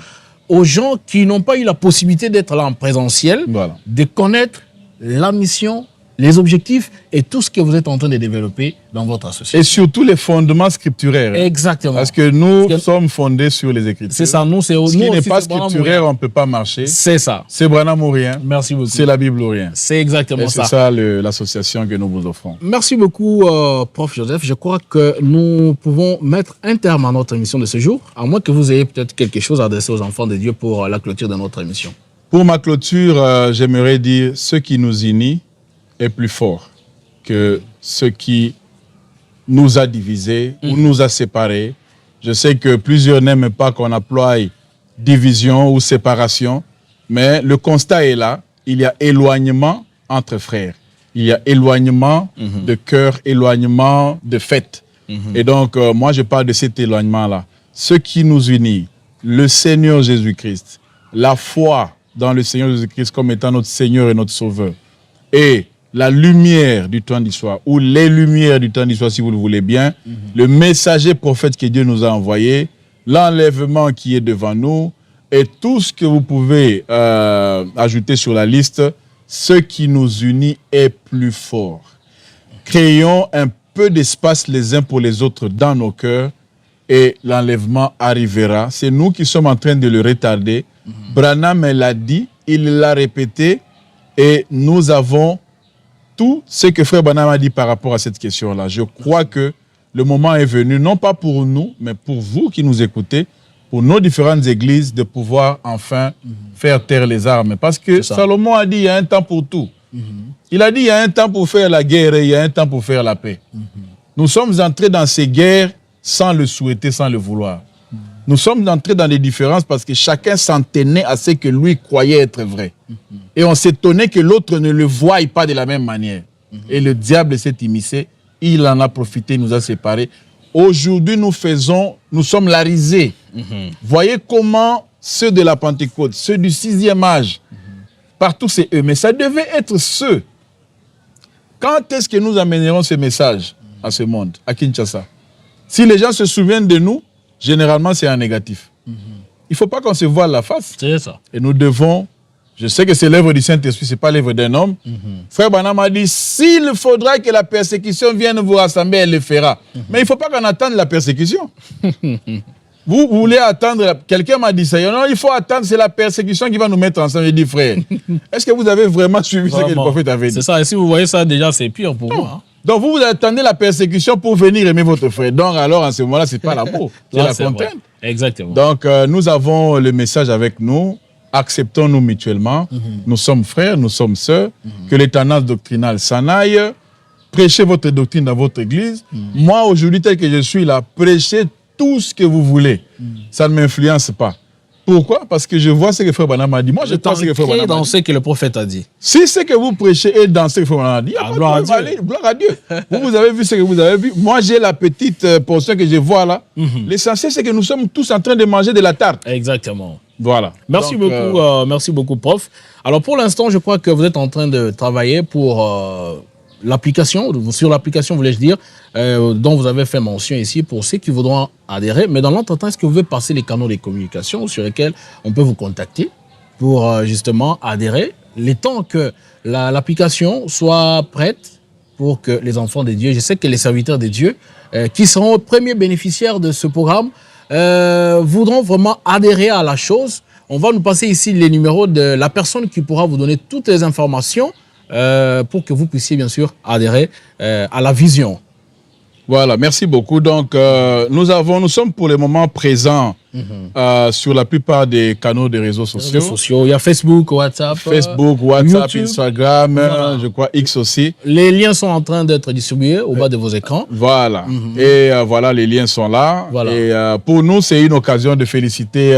aux gens qui n'ont pas eu la possibilité d'être là en présentiel, de connaître la mission, les objectifs et tout ce que vous êtes en train de développer dans votre association. Et surtout les fondements scripturaires. Exactement. Parce que nous sommes fondés sur les Écritures. C'est ça. Nous, c'est ce qui n'est pas scripturaire, on ne peut pas marcher. C'est ça. C'est Branham ou rien. Merci beaucoup. C'est la Bible ou rien. C'est exactement ça. C'est ça l'association que nous vous offrons. Merci beaucoup, Prof Joseph. Je crois que nous pouvons mettre un terme à notre émission de ce jour, à moins que vous ayez peut-être quelque chose à adresser aux enfants de Dieu pour la clôture de notre émission. Pour ma clôture, j'aimerais dire ce qui nous unit est plus fort que ce qui nous a divisés ou nous a séparés. Je sais que plusieurs n'aiment pas qu'on emploie division ou séparation, mais le constat est là. Il y a éloignement entre frères. Il y a éloignement de cœur, éloignement de fête. Et donc, moi, je parle de cet éloignement-là. Ce qui nous unit, le Seigneur Jésus-Christ, la foi dans le Seigneur Jésus-Christ comme étant notre Seigneur et notre Sauveur, et la lumière du temps d'histoire, ou les lumières du temps d'histoire, si vous le voulez bien, le messager prophète que Dieu nous a envoyé, l'enlèvement qui est devant nous, et tout ce que vous pouvez ajouter sur la liste, ce qui nous unit est plus fort. Créons un peu d'espace les uns pour les autres dans nos cœurs, et l'enlèvement arrivera. C'est nous qui sommes en train de le retarder. Branham l'a dit, il l'a répété, et nous avons tout ce que Frère Branham a dit par rapport à cette question-là. Je crois que le moment est venu, non pas pour nous, mais pour vous qui nous écoutez, pour nos différentes églises, de pouvoir enfin faire taire les armes. Parce que Salomon a dit, il y a un temps pour tout. Il a dit, il y a un temps pour faire la guerre et il y a un temps pour faire la paix. Nous sommes entrés dans ces guerres sans le souhaiter, sans le vouloir. Nous sommes entrés dans des différences parce que chacun s'en tenait à ce que lui croyait être vrai. Et on s'étonnait que l'autre ne le voie pas de la même manière. Et le diable s'est immiscé, il en a profité, il nous a séparés. Aujourd'hui, nous sommes la risée. Voyez comment ceux de la Pentecôte, ceux du 6e âge, partout c'est eux. Mais ça devait être ceux. Quand est-ce que nous amènerons ce message à ce monde, à Kinshasa? Si les gens se souviennent de nous, généralement, c'est en négatif. Il ne faut pas qu'on se voile la face. C'est ça. Et nous devons, je sais que c'est l'œuvre du Saint-Esprit, ce n'est pas l'œuvre d'un homme. Frère Branham a dit, s'il faudra que la persécution vienne vous rassembler, elle le fera. Mais il ne faut pas qu'on attende la persécution. Vous voulez attendre, quelqu'un m'a dit ça, non, il faut attendre, c'est la persécution qui va nous mettre ensemble. J'ai dit, frère, est-ce que vous avez vraiment suivi ce que le prophète avait dit? C'est ça, et si vous voyez ça, déjà, c'est pire pour vous. Hein? Donc, vous attendez la persécution pour venir aimer votre frère. Donc, alors, en ce moment-là, ce n'est pas l'amour, c'est la contrainte. Exactement. Donc, nous avons le message avec nous. Acceptons-nous mutuellement. Nous sommes frères, nous sommes sœurs. Que les tendances doctrinales s'en aillent. prêchez votre doctrine dans votre église. Moi, aujourd'hui, tel que je suis là, prêchez tout ce que vous voulez. Ça ne m'influence pas. Pourquoi? Parce que je vois ce que Frère Branham a dit. Moi, je pense ce que Frère Branham a dit. Dans ce que le prophète a dit. Si ce que vous prêchez est dans ce que Frère Branham a dit, gloire à Dieu. Vous avez vu ce que vous avez vu. Moi, j'ai la petite portion que je vois là. L'essentiel, c'est que nous sommes tous en train de manger de la tarte. Exactement. Voilà. Merci beaucoup, prof. Alors, pour l'instant, je crois que vous êtes en train de travailler pour l'application, sur l'application, voulais-je dire, dont vous avez fait mention ici pour ceux qui voudront adhérer. Mais dans l'entretemps, est-ce que vous pouvez passer les canaux de communication sur lesquels on peut vous contacter pour justement adhérer, les temps que l'application soit prête pour que les enfants de Dieu, je sais que les serviteurs de Dieu, qui seront les premiers bénéficiaires de ce programme, voudront vraiment adhérer à la chose. On va nous passer ici les numéros de la personne qui pourra vous donner toutes les informations pour que vous puissiez bien sûr adhérer à la vision. Voilà, merci beaucoup. Donc, nous sommes pour le moment présents sur la plupart des canaux des réseaux sociaux. Il y a Facebook, WhatsApp, YouTube, Instagram, voilà. Je crois X aussi. Les liens sont en train d'être distribués au bas de vos écrans. Voilà. Et voilà, les liens sont là. Voilà. Et pour nous, c'est une occasion de féliciter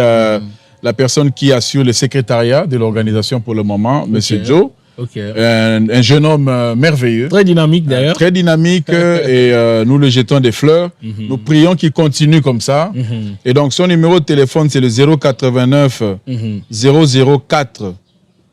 la personne qui assure le secrétariat de l'organisation pour le moment, M. Joe. Un jeune homme merveilleux. Très dynamique d'ailleurs. Très dynamique et nous le jetons des fleurs. Nous prions qu'il continue comme ça. Et donc son numéro de téléphone c'est le 089 004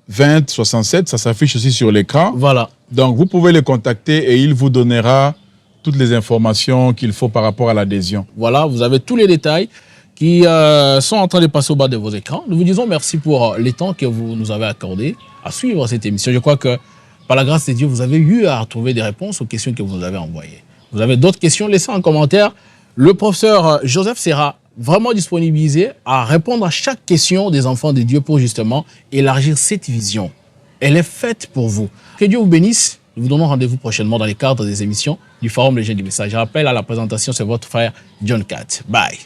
20 67. Ça s'affiche aussi sur l'écran. Voilà. Donc vous pouvez le contacter et il vous donnera toutes les informations qu'il faut par rapport à l'adhésion. Voilà, vous avez tous les détails qui sont en train de passer au bas de vos écrans. Nous vous disons merci pour les temps que vous nous avez accordés à suivre cette émission. Je crois que, par la grâce de Dieu, vous avez eu à trouver des réponses aux questions que vous nous avez envoyées. Vous avez d'autres questions, laissez en commentaire. Le professeur Joseph sera vraiment disponibilisé à répondre à chaque question des enfants de Dieu pour justement élargir cette vision. Elle est faite pour vous. Que Dieu vous bénisse. Nous vous donnons rendez-vous prochainement dans les cadres des émissions du Forum Les Jeunes du Message. Je rappelle à la présentation, c'est votre frère John Cat. Bye.